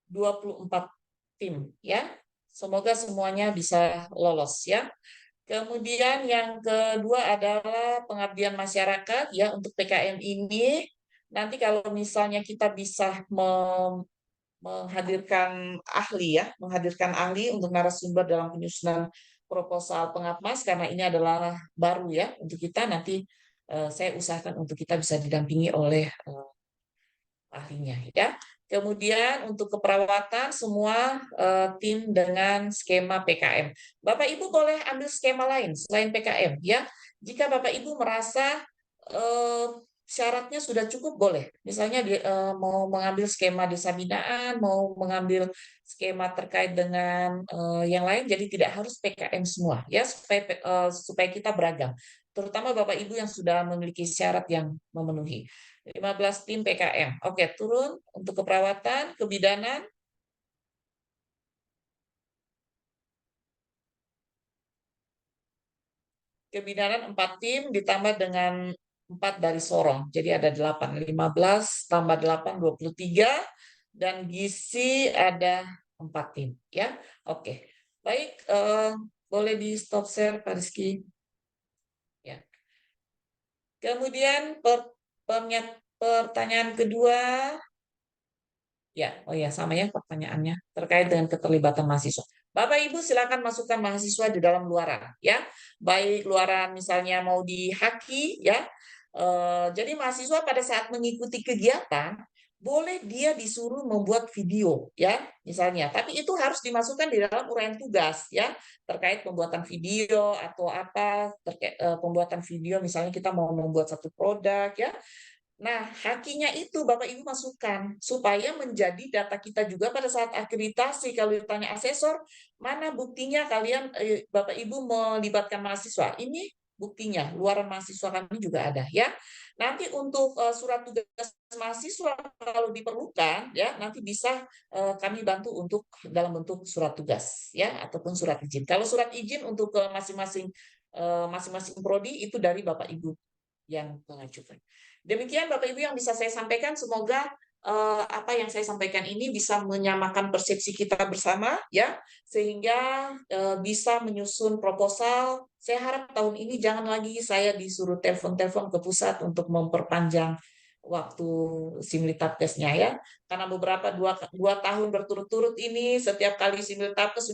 24 tim ya. Semoga semuanya bisa lolos ya. Kemudian yang kedua adalah pengabdian masyarakat ya, untuk PKM ini. Nanti kalau misalnya kita bisa menghadirkan ahli ya, menghadirkan ahli untuk narasumber dalam penyusunan proposal pengapmas, karena ini adalah baru ya untuk kita, nanti saya usahakan untuk kita bisa didampingi oleh ahlinya ya. Kemudian untuk keperawatan semua tim dengan skema PKM. Bapak Ibu boleh ambil skema lain selain PKM ya. Jika Bapak Ibu merasa eh, syaratnya sudah cukup boleh. Misalnya mau mengambil skema desa binaan, mau mengambil skema terkait dengan yang lain, jadi tidak harus PKM semua ya, supaya kita beragam. Terutama Bapak Ibu yang sudah memiliki syarat yang memenuhi. 15 tim PKM. Oke, turun untuk keperawatan, kebidanan. Kebidanan 4 tim ditambah dengan 4 dari sorong. Jadi ada 8. 15 tambah 8, 23. Dan gizi ada 4 tim. Ya, oke. Baik, boleh di stop share Pak Rizky. Ya. Kemudian pertanyaan kedua. Ya, oh ya, sama ya pertanyaannya terkait dengan keterlibatan mahasiswa. Bapak Ibu silakan masukkan mahasiswa di dalam luaran ya. Baik luaran misalnya mau di Haki ya. Jadi mahasiswa pada saat mengikuti kegiatan boleh dia disuruh membuat video ya misalnya. Tapi itu harus dimasukkan di dalam uraian tugas ya, terkait pembuatan video atau apa terkait pembuatan video, misalnya kita mau membuat satu produk ya. Nah, hakinya itu Bapak Ibu masukkan supaya menjadi data kita juga pada saat akreditasi. Kalau ditanya asesor, mana buktinya kalian Bapak Ibu melibatkan mahasiswa? Ini buktinya, luaran mahasiswa kami juga ada ya. Nanti untuk surat tugas mahasiswa kalau diperlukan ya, nanti bisa kami bantu untuk dalam bentuk surat tugas ya, ataupun surat izin. Kalau surat izin untuk masing-masing prodi itu dari Bapak Ibu yang mengajukan. Demikian Bapak Ibu yang bisa saya sampaikan, semoga apa yang saya sampaikan ini bisa menyamakan persepsi kita bersama ya, sehingga bisa menyusun proposal. Saya harap tahun ini jangan lagi saya disuruh telepon-telepon ke pusat untuk memperpanjang waktu simultapkesnya ya, karena beberapa dua tahun berturut-turut ini setiap kali simultapkes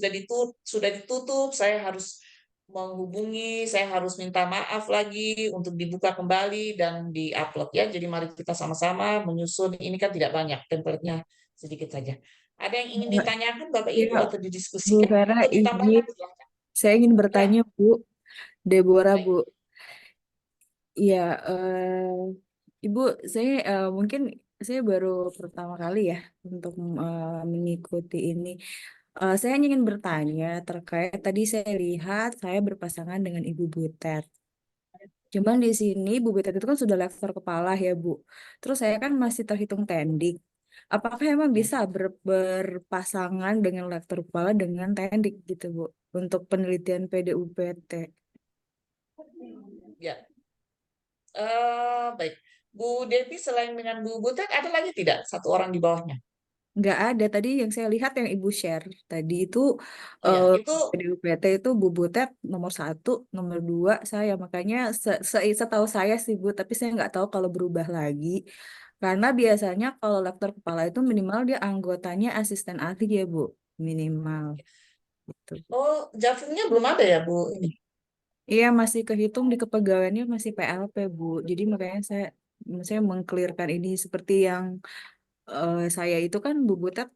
sudah ditutup saya harus menghubungi, saya harus minta maaf lagi untuk dibuka kembali dan diupload ya. Jadi mari kita sama-sama menyusun. Ini kan tidak banyak, template-nya sedikit saja. Ada yang ingin ditanyakan Bapak Ibu Ya, atau Bu didiskusikan Vera, atau ditambahkan? izin. Silahkan. Saya ingin Ya, bertanya, Bu. Deborah, Bu. baik. Iya, Ibu, saya mungkin saya baru pertama kali ya untuk mengikuti ini. Saya ingin bertanya terkait tadi saya lihat saya berpasangan dengan Ibu Butet. Cuman di sini Bu Butet itu kan sudah lektor kepala ya, Bu. Terus saya kan masih terhitung tendik. Apakah emang Ya, bisa berpasangan dengan lektor kepala dengan tendik gitu, Bu, untuk penelitian PDUPT? ya. Baik. Bu Devi selain dengan Bu Butet ada lagi tidak satu orang di bawahnya? Nggak ada. Tadi yang saya lihat yang Ibu share tadi itu Oh ya, itu PDUPT itu Bu Butet nomor 1, nomor 2 saya. Makanya setahu saya sih Bu, tapi saya nggak tahu kalau berubah lagi. Karena biasanya kalau lektor kepala itu minimal dia anggotanya asisten ahli ya Bu, minimal gitu. Javumnya belum ada ya Bu ini. Iya masih kehitung di kepegawaiannya masih PLP Bu. Jadi makanya saya mengklirkan ini seperti yang saya itu kan Bu Butet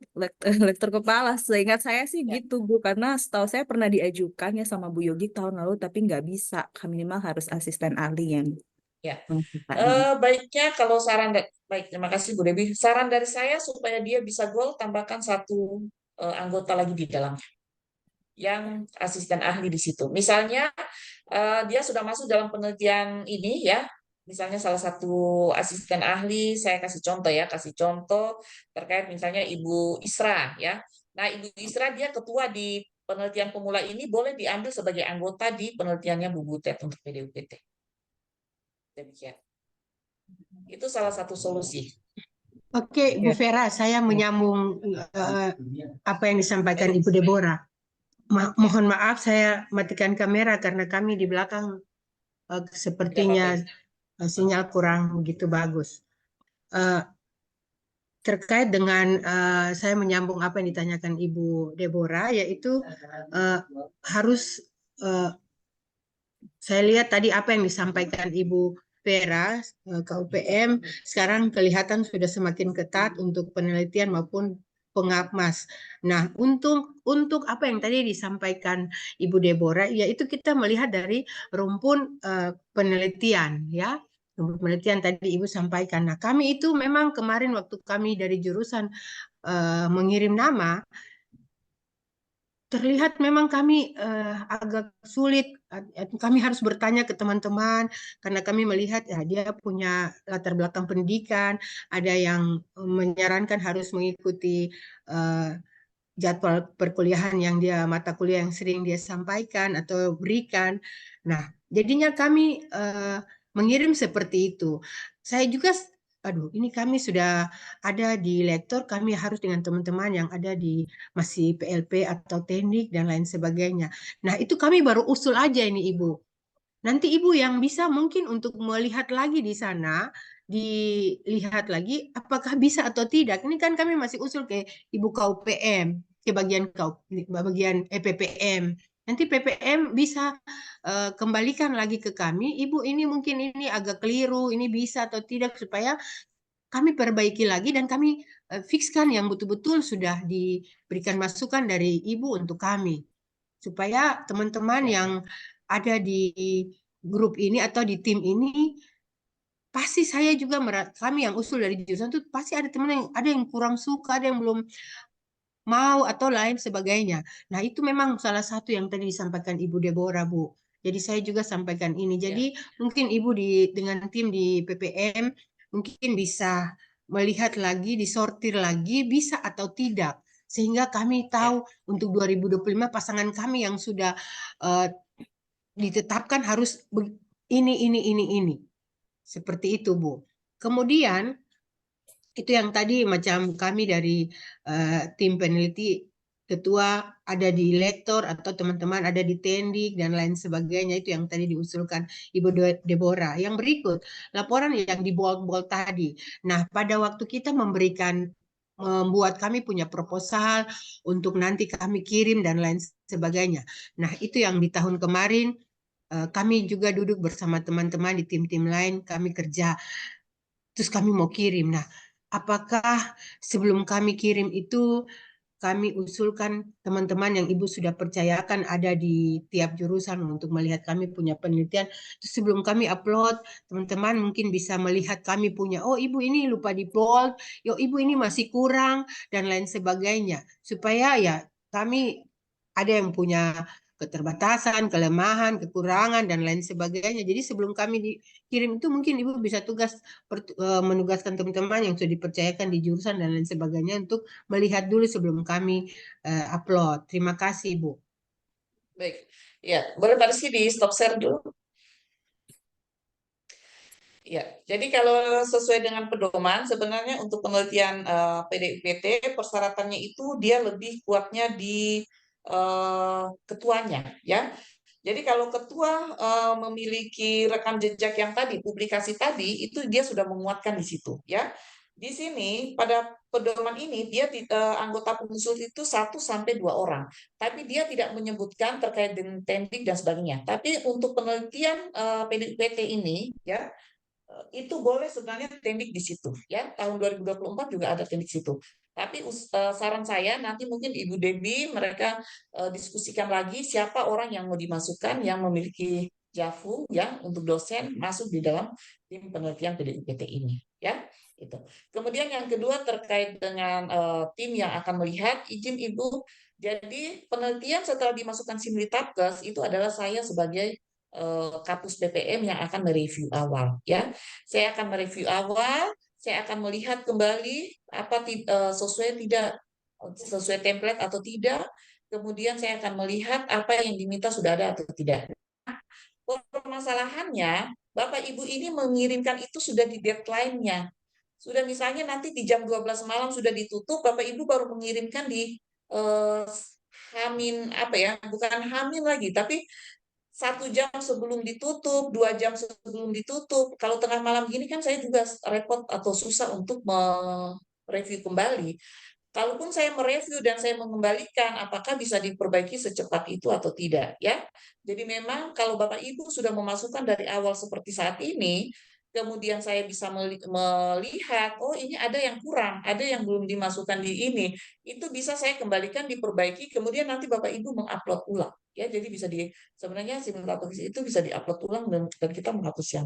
lektor kepala. Seingat saya sih Ya, gitu Bu, karena setahu saya pernah diajukan ya sama Bu Yogi tahun lalu, tapi nggak bisa. Minimal harus asisten ahli yang ya. melakukannya. Baiknya kalau baik, terima kasih Bu Devi. Saran dari saya supaya dia bisa goal, tambahkan satu anggota lagi di dalam yang asisten ahli di situ. Misalnya dia sudah masuk dalam penelitian ini ya. Misalnya salah satu asisten ahli, saya kasih contoh terkait misalnya Ibu Isra ya. Nah, Ibu Isra dia ketua di penelitian pemula ini boleh diambil sebagai anggota di penelitiannya Bu Butet untuk PDUPT. Demikian. Itu salah satu solusi. Oke, Bu Ya. Vera, saya menyambung apa yang disampaikan Baik. Ibu Deborah. Ya, Mohon maaf, saya matikan kamera karena kami di belakang tidak apa-apa sepertinya Ibu. sinyal kurang begitu bagus. Eh, Terkait dengan saya menyambung apa yang ditanyakan Ibu Deborah, yaitu eh, harus saya lihat tadi apa yang disampaikan Ibu Vera, KUPM, sekarang kelihatan sudah semakin ketat untuk penelitian maupun pengapmas. Nah, untuk apa yang tadi disampaikan Ibu Deborah, yaitu kita melihat dari rumpun penelitian, ya. Rumpun penelitian tadi Ibu sampaikan. Nah, kami itu memang kemarin waktu kami dari jurusan mengirim nama, terlihat memang kami agak sulit. Kami harus bertanya ke teman-teman karena kami melihat ya dia punya latar belakang pendidikan, ada yang menyarankan harus mengikuti jadwal perkuliahan yang dia mata kuliah yang sering dia sampaikan atau berikan. Nah, jadinya kami mengirim seperti itu. Saya juga aduh, ini kami sudah ada di lektor, kami harus dengan teman-teman yang ada di masih PLP atau teknik dan lain sebagainya. Nah, itu kami baru usul aja ini Ibu. Nanti Ibu yang bisa mungkin untuk melihat lagi di sana, dilihat lagi apakah bisa atau tidak. Ini kan kami masih usul ke Ibu KUPM, ke bagian PPM. Nanti PPM bisa kembalikan lagi ke kami, Ibu ini mungkin ini agak keliru, ini bisa atau tidak supaya kami perbaiki lagi dan kami fixkan yang betul-betul sudah diberikan masukan dari Ibu untuk kami. Supaya teman-teman Ya, yang ada di grup ini atau di tim ini pasti saya juga kami yang usul dari jurusan itu pasti ada teman yang ada yang kurang suka, ada yang belum mau atau lain sebagainya. Nah, itu memang salah satu yang tadi disampaikan Ibu Deborah, Bu. Jadi saya juga sampaikan ini. Jadi ya, mungkin Ibu dengan tim di PPM mungkin bisa melihat lagi, disortir lagi bisa atau tidak. Sehingga kami ya. tahu untuk 2025 pasangan kami yang sudah uh, ditetapkan harus ini. Seperti itu, Bu. Kemudian itu yang tadi macam kami dari tim peneliti ketua ada di lektor atau teman-teman ada di tendik dan lain sebagainya itu yang tadi diusulkan Ibu Deborah. Yang berikut laporan yang di bold tadi. Nah, pada waktu kita memberikan membuat kami punya proposal untuk nanti kami kirim dan lain sebagainya. Nah, itu yang di tahun kemarin kami juga duduk bersama teman-teman di tim-tim lain, kami kerja, terus kami mau kirim. Nah, apakah sebelum kami kirim itu kami usulkan teman-teman yang Ibu sudah percayakan ada di tiap jurusan untuk melihat kami punya penelitian. Terus sebelum kami upload, teman-teman mungkin bisa melihat kami punya, oh Ibu ini lupa di bold, yo Ibu ini masih kurang, dan lain sebagainya. Supaya ya kami ada yang punya keterbatasan, kelemahan, kekurangan, dan lain sebagainya. Jadi sebelum kami dikirim itu mungkin Ibu bisa menugaskan teman-teman yang sudah dipercayakan di jurusan dan lain sebagainya untuk melihat dulu sebelum kami upload. Terima kasih, Bu. Baik. Ya, boleh Pak Rizky di stop share dulu. Ya, jadi kalau sesuai dengan pedoman, sebenarnya untuk penelitian PDUPT, persyaratannya itu dia lebih kuatnya di ketuanya, ya. Jadi kalau ketua memiliki rekam jejak yang tadi, publikasi tadi, itu dia sudah menguatkan di situ, ya. Di sini pada pedoman ini dia anggota pengusul itu 1 sampai 2 orang, tapi dia tidak menyebutkan terkait dengan tendik dan sebagainya. Tapi untuk penelitian PDUPT ini, ya itu boleh sebenarnya tendik di situ ya. Tahun 2024 juga ada tendik situ. Tapi saran saya nanti mungkin Ibu Debi mereka diskusikan lagi siapa orang yang mau dimasukkan yang memiliki JAFU ya untuk dosen masuk di dalam tim penelitian PDUPT ini ya. Itu. Kemudian yang kedua terkait dengan tim yang akan melihat izin Ibu. Jadi penelitian setelah dimasukkan Simultapkes itu adalah saya sebagai Kapus PPM yang akan mereview awal ya. Saya akan mereview awal, saya akan melihat kembali apa sesuai tidak sesuai template atau tidak. Kemudian saya akan melihat apa yang diminta sudah ada atau tidak. Permasalahannya, Bapak Ibu ini mengirimkan itu sudah di deadline-nya. Sudah misalnya nanti di jam 12 malam sudah ditutup, Bapak Ibu baru mengirimkan di Hamin apa ya, bukan Hamin lagi, tapi 1 jam sebelum ditutup, 2 jam sebelum ditutup. Kalau tengah malam gini kan saya juga repot atau susah untuk mereview kembali. Kalaupun saya mereview dan saya mengembalikan, apakah bisa diperbaiki secepat itu atau tidak, ya? Jadi memang kalau Bapak Ibu sudah memasukkan dari awal seperti saat ini, kemudian saya bisa melihat, oh ini ada yang kurang, ada yang belum dimasukkan di ini, itu bisa saya kembalikan diperbaiki, kemudian nanti Bapak Ibu mengupload ulang, ya. Jadi bisa sebenarnya simultaneous itu bisa diupload ulang dan kita menghapus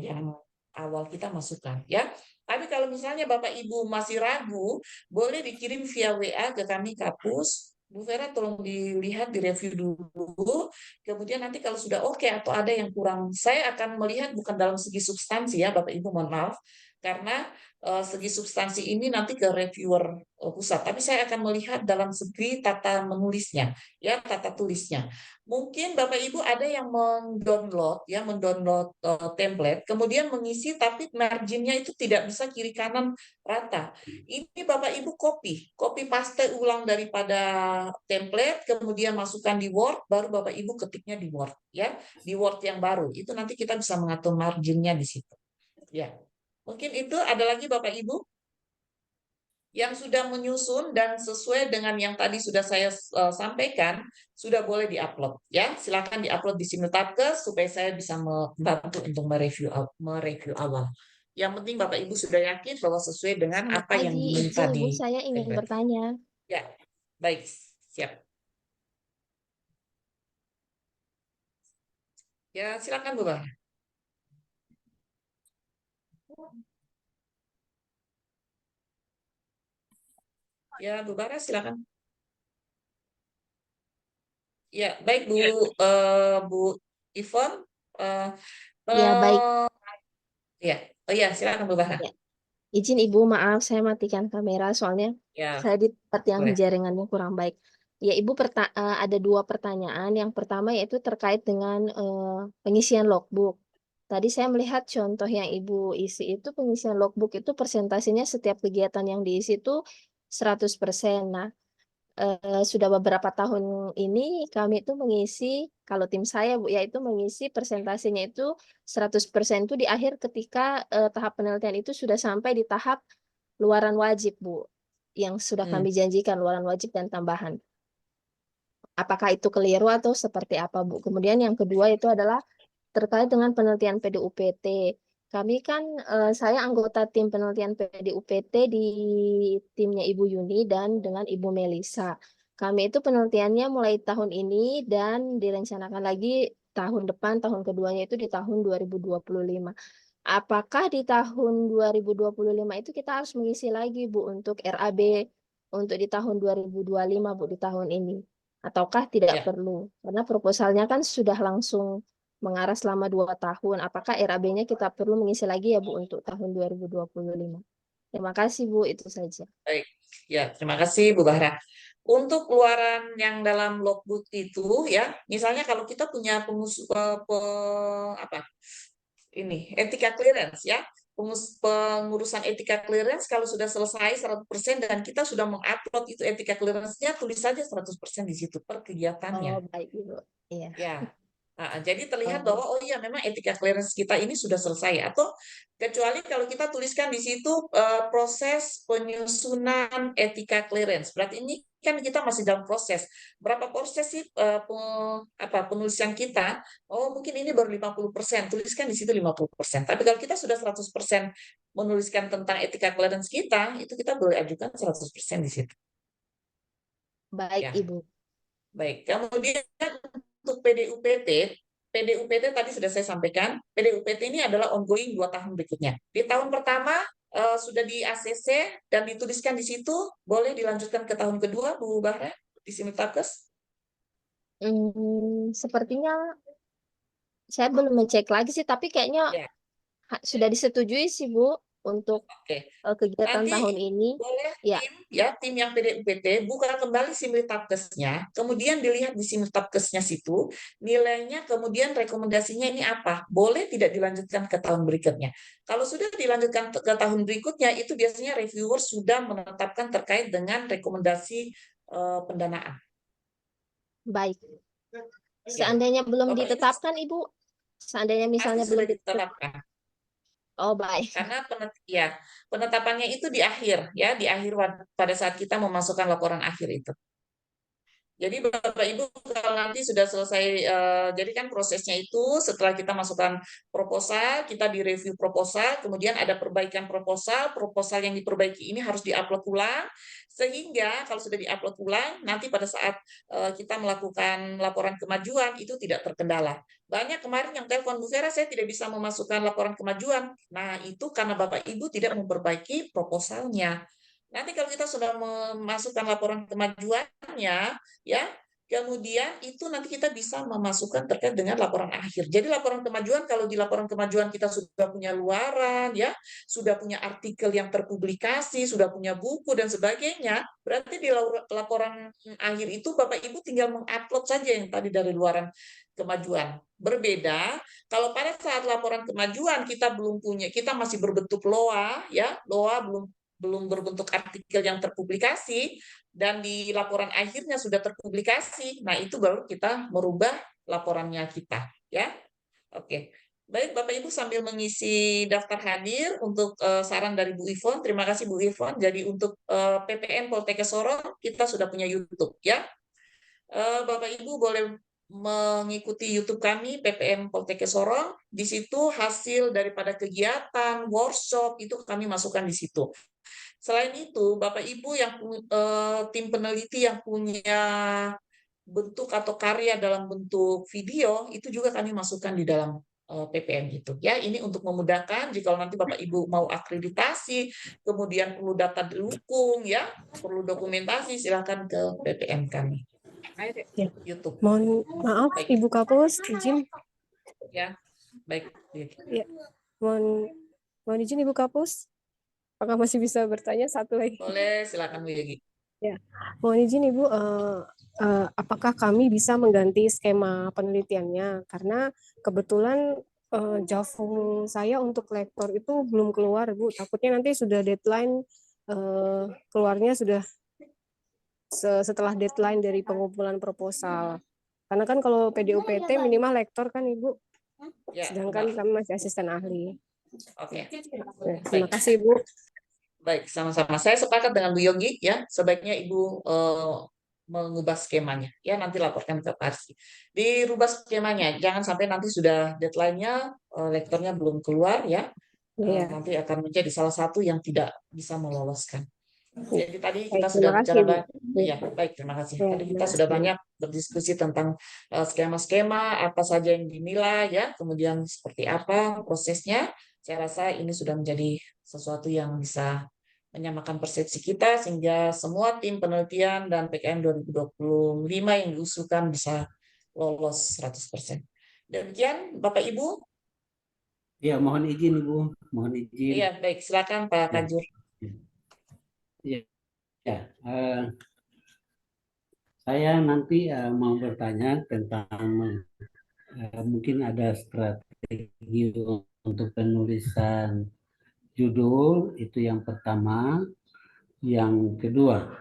yang awal kita masukkan, ya. Tapi kalau misalnya Bapak Ibu masih ragu, boleh dikirim via WA ke kami Kapus. Bu Vera tolong dilihat, direview dulu. Kemudian nanti kalau sudah oke atau ada yang kurang, saya akan melihat bukan dalam segi substansi ya Bapak Ibu, mohon maaf. Karena segi substansi ini nanti ke reviewer pusat. Tapi saya akan melihat dalam segi tata menulisnya, ya tata tulisnya. Mungkin Bapak Ibu ada yang mendownload template, kemudian mengisi tapi marginnya itu tidak bisa kiri kanan rata. Ini Bapak Ibu copy paste ulang daripada template, kemudian masukkan di Word, baru Bapak Ibu ketiknya di Word, ya, di Word yang baru. Itu nanti kita bisa mengatur marginnya di situ. Ya, mungkin itu ada lagi Bapak Ibu yang sudah menyusun dan sesuai dengan yang tadi sudah saya sampaikan, sudah boleh diupload ya. Silakan diupload di Simultapkes supaya saya bisa membantu untuk mereview awal. Yang penting Bapak Ibu sudah yakin bahwa sesuai dengan Selamat apa yang pagi, diminta izin Bu, di saya ingin template. bertanya. Ya, baik, siap. Ya, silakan Bu Bara. Ya, Bu Bara silakan. Ya, baik Bu Ivon. Ya, baik. Ya, oh ya, silakan Bu Bara. Ya. Izin Ibu, maaf saya matikan kamera soalnya Ya, saya di tempat yang boleh. jaringannya kurang baik. Ya, Ibu ada 2 pertanyaan. Yang pertama yaitu terkait dengan pengisian logbook. Tadi saya melihat contoh yang Ibu isi itu pengisian logbook itu persentasenya setiap kegiatan yang diisi itu 100%. Nah, sudah beberapa tahun ini kami itu mengisi, kalau tim saya Bu, yaitu mengisi persentasenya itu 100% itu di akhir ketika tahap penelitian itu sudah sampai di tahap luaran wajib, Bu, yang sudah Hmm. kami janjikan, luaran wajib dan tambahan. Apakah itu keliru atau seperti apa, Bu? Kemudian yang kedua itu adalah terkait dengan penelitian PDUPT. Kami kan, saya anggota tim penelitian PDUPT di timnya Ibu Yuni dan dengan Ibu Melisa. Kami itu penelitiannya mulai tahun ini dan direncanakan lagi tahun depan, tahun keduanya itu di tahun 2025. Apakah di tahun 2025 itu kita harus mengisi lagi, Bu, untuk RAB untuk di tahun 2025, Bu, di tahun ini? Ataukah tidak Ya, perlu? Karena proposalnya kan sudah langsung mengarah selama 2 tahun. Apakah RAB-nya kita perlu mengisi lagi ya, Bu, untuk tahun 2025? Terima kasih, Bu, itu saja. baik. Ya, terima kasih Bu Bahra. Untuk luaran yang dalam logbook itu ya, misalnya kalau kita punya ini etika clearance ya, pengurusan etika clearance kalau sudah selesai 100% dan kita sudah mengupload itu etika clearance-nya, tulis saja 100% di situ per kegiatannya. Oh, baik, Ibu. Iya. Ya, jadi terlihat Oh, bahwa oh iya memang etika clearance kita ini sudah selesai. Atau kecuali kalau kita tuliskan di situ proses penyusunan etika clearance, berarti ini kan kita masih dalam proses. Berapa proses sih penulisan kita? Oh mungkin ini baru 50%, tuliskan di situ 50%. Tapi kalau kita sudah 100% menuliskan tentang etika clearance kita, itu kita boleh ajukan 100% di situ. baik, Ya. Ibu. Baik, kemudian untuk PDUPT tadi sudah saya sampaikan, PDUPT ini adalah ongoing 2 tahun berikutnya. Di tahun pertama sudah di ACC dan dituliskan di situ, boleh dilanjutkan ke tahun kedua, Bu Bahra, di Simultakes? Sepertinya saya belum ngecek lagi sih, tapi kayaknya Ya, sudah disetujui sih, Bu, untuk oke. kegiatan Nanti tahun ini. boleh Ya, tim yang PDUPT buka kembali Simultakesnya, kemudian dilihat di Simultakesnya situ, nilainya kemudian rekomendasinya ini apa, boleh tidak dilanjutkan ke tahun berikutnya. Kalau sudah dilanjutkan ke tahun berikutnya, itu biasanya reviewer sudah menetapkan terkait dengan rekomendasi pendanaan. baik. Ya, Seandainya belum Bapak Ibu ditetapkan, Ibu, seandainya pasti misalnya sudah belum ditetapkan. ditetapkan. Oh, baik. Karena penetapannya itu di akhir ya, di akhir pada saat kita memasukkan laporan akhir itu. Jadi Bapak Ibu kalau nanti sudah selesai, jadi kan prosesnya itu setelah kita masukkan proposal, kita direview proposal, kemudian ada perbaikan proposal, proposal yang diperbaiki ini harus diupload ulang, sehingga kalau sudah diupload ulang, nanti pada saat kita melakukan laporan kemajuan itu tidak terkendala. Banyak kemarin yang telepon, Bu Vera, saya tidak bisa memasukkan laporan kemajuan. Nah itu karena Bapak Ibu tidak memperbaiki proposalnya. Nanti kalau kita sudah memasukkan laporan kemajuannya, ya, kemudian itu nanti kita bisa memasukkan terkait dengan laporan akhir. Jadi laporan kemajuan, kalau di laporan kemajuan kita sudah punya luaran, ya, sudah punya artikel yang terpublikasi, sudah punya buku dan sebagainya, berarti di laporan akhir itu Bapak Ibu tinggal mengupload saja yang tadi dari luaran kemajuan. Berbeda kalau pada saat laporan kemajuan kita belum punya, kita masih berbentuk LOA, ya, LOA belum berbentuk artikel yang terpublikasi dan di laporan akhirnya sudah terpublikasi. Nah, itu baru kita merubah laporannya kita, ya. Oke. Baik, Bapak Ibu sambil mengisi daftar hadir untuk saran dari Bu Ivon. Terima kasih Bu Ivon. Jadi untuk PPN Poltekkes Sorong kita sudah punya YouTube, ya. Bapak Ibu boleh mengikuti YouTube kami PPM Poltekkes Sorong. Di situ hasil daripada kegiatan, workshop itu kami masukkan di situ. Selain itu, Bapak Ibu yang tim peneliti yang punya bentuk atau karya dalam bentuk video itu juga kami masukkan di dalam PPM itu. Ya, ini untuk memudahkan jika nanti Bapak Ibu mau akreditasi, kemudian perlu data dukung, ya, perlu dokumentasi, silakan ke PPM kami. Ya. YouTube. Mohon maaf, Baik. Ibu Kapus, izin. Ya, baik. Ya. Mohon izin Ibu Kapus. Apakah masih bisa bertanya satu lagi? Boleh, silakan Bu Yogi. Ya, mohon izin Ibu, apakah kami bisa mengganti skema penelitiannya? Karena kebetulan Javum saya untuk lektor itu belum keluar, Bu. Takutnya nanti sudah deadline, keluarnya sudah setelah deadline dari pengumpulan proposal. Karena kan kalau PDUPT minimal lektor kan Ibu, Ya, sedangkan benar. kami masih asisten ahli. Oke. Terima kasih Ibu. baik, sama-sama. Saya sepakat dengan Bu Yogi ya, sebaiknya Ibu mengubah skemanya. Ya, nanti laporkan ke Pak Arsi. Dirubah skemanya, jangan sampai nanti sudah deadline-nya, lektornya belum keluar ya. Iya. Nanti akan menjadi salah satu yang tidak bisa meloloskan. Jadi tadi Baik, kita terima sudah kasih, bicara Bu. banyak, ya baik terima kasih. Ya, Tadi terima kita sudah kasih. banyak berdiskusi tentang skema-skema apa saja yang dinilai ya, kemudian seperti apa prosesnya. Saya rasa ini sudah menjadi sesuatu yang bisa menyamakan persepsi kita sehingga semua tim penelitian dan PKM 2025 yang diusulkan bisa lolos 100%. Demikian Bapak Ibu. Ya, mohon izin Ibu, mohon izin. Iya, baik, silakan Pak Kajur. Ya, saya nanti mau bertanya tentang mungkin ada strategi untuk penulisan judul, itu yang pertama. Yang kedua,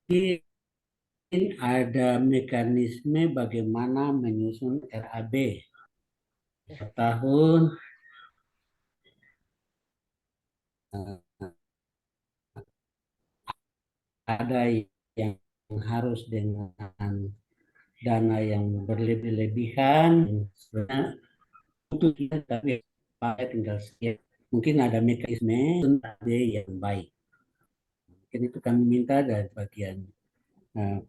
mungkin ada mekanisme bagaimana menyusun RAB per tahun. Ada yang harus dengan dana yang berlebih-lebihan, sebenarnya untuk kita tapi tinggal sekian. Mungkin ada mekanisme yang baik. Mungkin itu kami minta dari bagian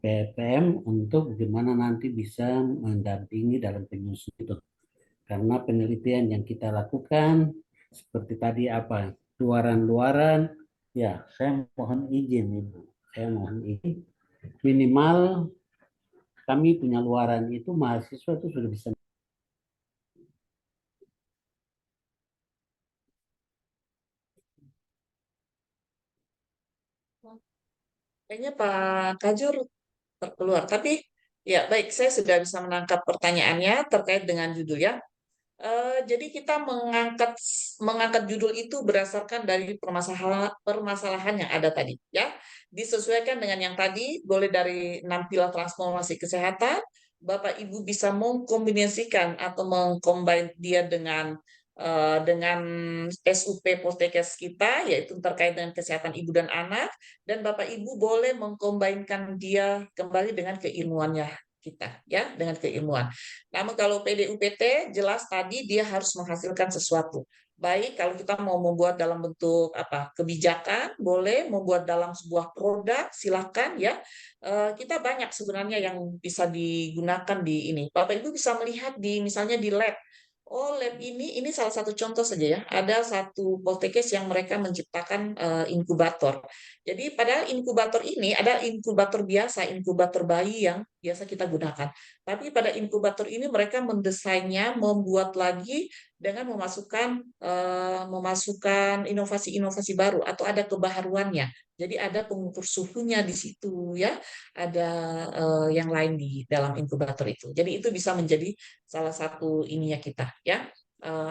PPM untuk bagaimana nanti bisa mendampingi dalam penyusunan itu. Karena penelitian yang kita lakukan seperti tadi apa luaran-luaran, ya saya mohon izin Ibu, saya mohon izin minimal kami punya luaran itu mahasiswa itu sudah bisa. Kayaknya Pak Kajur terkeluar. Tapi ya baik, saya sudah bisa menangkap pertanyaannya terkait dengan judul ya. Jadi kita mengangkat judul itu berdasarkan dari permasalahan yang ada tadi ya. Disesuaikan dengan yang tadi, boleh dari 6 pilar transformasi kesehatan, Bapak Ibu bisa mengkombinasikan atau mengcombine dia dengan SUP Poltekkes kita, yaitu terkait dengan kesehatan ibu dan anak, dan Bapak Ibu boleh mengkombinkan dia kembali dengan keilmuannya kita, ya, dengan keilmuan. Namun kalau PDUPT jelas tadi dia harus menghasilkan sesuatu. Baik kalau kita mau membuat dalam bentuk apa kebijakan, boleh membuat dalam sebuah produk, silakan ya. Kita banyak sebenarnya yang bisa digunakan di ini. Bapak Ibu bisa melihat di misalnya di lab. Oh, lab ini salah satu contoh saja ya. Ada satu Poltekkes yang mereka menciptakan inkubator. Jadi padahal inkubator ini ada inkubator biasa, inkubator bayi yang biasa kita gunakan. Tapi pada inkubator ini mereka mendesainnya, membuat lagi dengan memasukkan inovasi-inovasi baru atau ada kebaharuannya. Jadi ada pengukur suhunya di situ ya, ada yang lain di dalam inkubator itu. Jadi itu bisa menjadi salah satu ininya kita ya.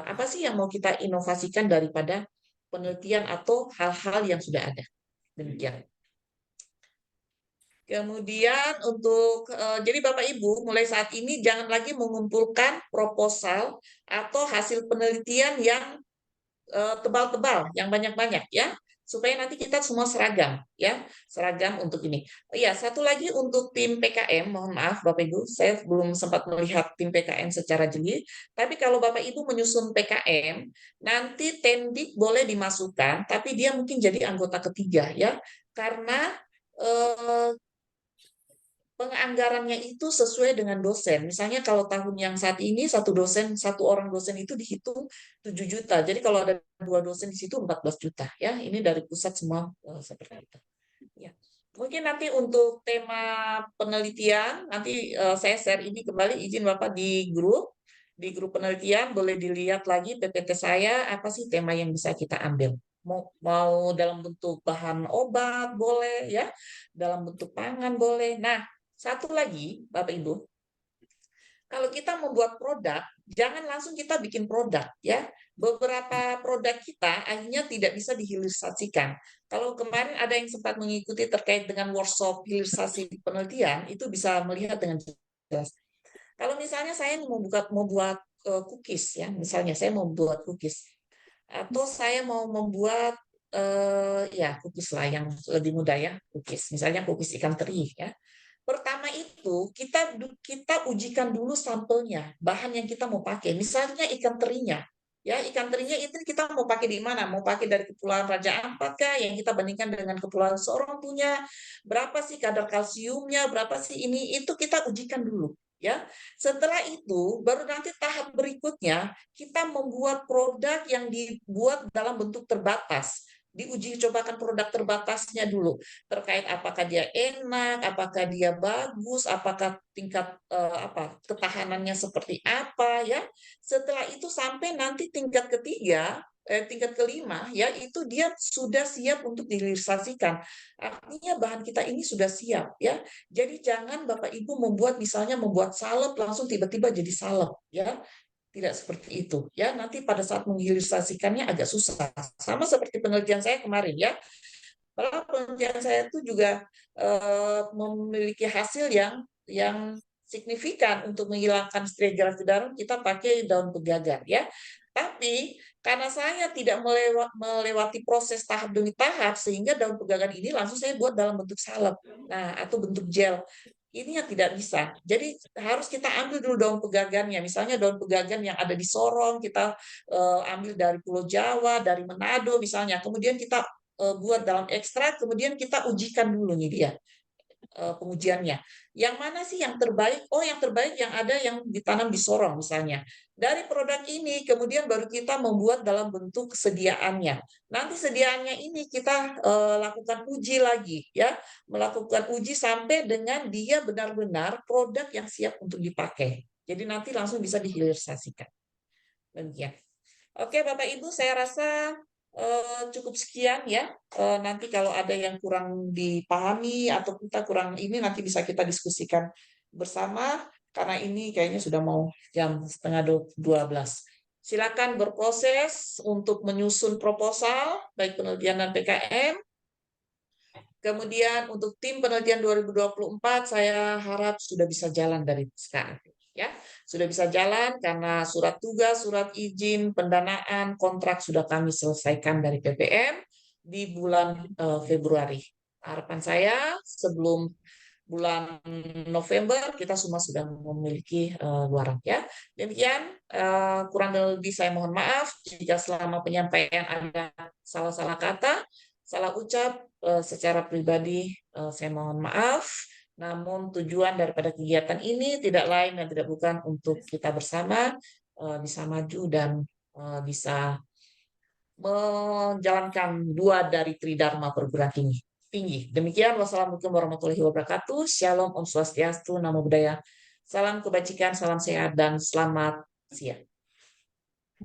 Apa sih yang mau kita inovasikan daripada penelitian atau hal-hal yang sudah ada. Demikian. Kemudian untuk jadi Bapak Ibu mulai saat ini jangan lagi mengumpulkan proposal atau hasil penelitian yang tebal-tebal, yang banyak-banyak ya, supaya nanti kita semua seragam ya, seragam untuk ini. Iya, satu lagi untuk tim PKM, mohon maaf Bapak Ibu, saya belum sempat melihat tim PKM secara jeli, tapi kalau Bapak Ibu menyusun PKM, nanti Tendik boleh dimasukkan, tapi dia mungkin jadi anggota ketiga ya, karena penganggarannya itu sesuai dengan dosen. Misalnya kalau tahun yang saat ini satu orang dosen itu dihitung 7 juta. Jadi kalau ada 2 dosen di situ 14 juta ya. Ini dari pusat semua seperti itu. Ya. Mungkin nanti untuk tema penelitian nanti saya share ini kembali, izin Bapak di grup penelitian boleh dilihat lagi PPT saya apa sih tema yang bisa kita ambil. Mau dalam bentuk bahan obat boleh ya, dalam bentuk pangan boleh. Nah, satu lagi, Bapak Ibu, kalau kita membuat produk, jangan langsung kita bikin produk, ya. Beberapa produk kita akhirnya tidak bisa dihilirisasikan. Kalau kemarin ada yang sempat mengikuti terkait dengan workshop hilirisasi penelitian, itu bisa melihat dengan jelas. Kalau misalnya saya mau buat cookies ya, misalnya saya mau membuat cookies atau saya mau membuat ya cookies lah yang lebih mudah ya, cookies misalnya cookies ikan teri ya. Pertama itu kita ujikan dulu sampelnya, bahan yang kita mau pakai. Misalnya ikan terinya. Ya, ikan terinya itu kita mau pakai di mana? Mau pakai dari Kepulauan Raja Ampat kah yang kita bandingkan dengan Kepulauan Sorong punya? Berapa sih kadar kalsiumnya? Berapa sih ini? Itu kita ujikan dulu, ya. Setelah itu baru nanti tahap berikutnya kita membuat produk yang dibuat dalam bentuk terbatas. Diuji cobakan produk terbatasnya dulu terkait apakah dia enak, apakah dia bagus, apakah tingkat ketahanannya seperti apa ya. Setelah itu sampai nanti tingkat ketiga, tingkat kelima ya itu dia sudah siap untuk dihilirisasikan. Artinya bahan kita ini sudah siap ya. Jadi jangan Bapak Ibu misalnya membuat salep langsung tiba-tiba jadi salep ya. Tidak seperti itu ya, nanti pada saat menghilirisasikannya agak susah. Sama seperti penelitian saya kemarin ya. Padahal penelitian saya itu juga memiliki hasil yang signifikan untuk menghilangkan stratigraphy darum, kita pakai daun pegagan ya. Tapi karena saya tidak melewati proses tahap demi tahap, sehingga daun pegagan ini langsung saya buat dalam bentuk salep, nah atau bentuk gel. Ini yang tidak bisa. Jadi harus kita ambil dulu daun pegagannya. Misalnya daun pegagan yang ada di Sorong, kita ambil dari Pulau Jawa, dari Manado misalnya. Kemudian kita buat dalam ekstrak, kemudian kita ujikan dulu nih dia pengujiannya. Yang mana sih yang terbaik? Oh, yang terbaik yang ada yang ditanam di Sorong misalnya. Dari produk ini kemudian baru kita membuat dalam bentuk sediaannya. Nanti sediaannya ini kita lakukan uji lagi ya, melakukan uji sampai dengan dia benar-benar produk yang siap untuk dipakai. Jadi nanti langsung bisa dihilirisasikan. Demikian. Oke, Bapak Ibu, saya rasa cukup sekian ya. Nanti kalau ada yang kurang dipahami atau kita kurang ini nanti bisa kita diskusikan bersama karena ini kayaknya sudah mau jam 11:30. Silakan berproses untuk menyusun proposal baik penelitian dan PKM. Kemudian untuk tim penelitian 2024 saya harap sudah bisa jalan dari sekarang. Ya, sudah bisa jalan karena surat tugas, surat izin, pendanaan, kontrak sudah kami selesaikan dari PPM di bulan Februari. Harapan saya sebelum bulan November kita semua sudah memiliki luaran ya. Demikian kurang lebih saya mohon maaf jika selama penyampaian ada salah-salah kata, salah ucap secara pribadi saya mohon maaf. Namun tujuan daripada kegiatan ini tidak lain dan tidak bukan untuk kita bersama bisa maju dan bisa menjalankan 2 dari Tridharma perguruan tinggi. Demikian, wassalamualaikum warahmatullahi wabarakatuh. Shalom, Om Swastiastu, Namo Buddhaya. Salam kebajikan, salam sehat, dan selamat siang.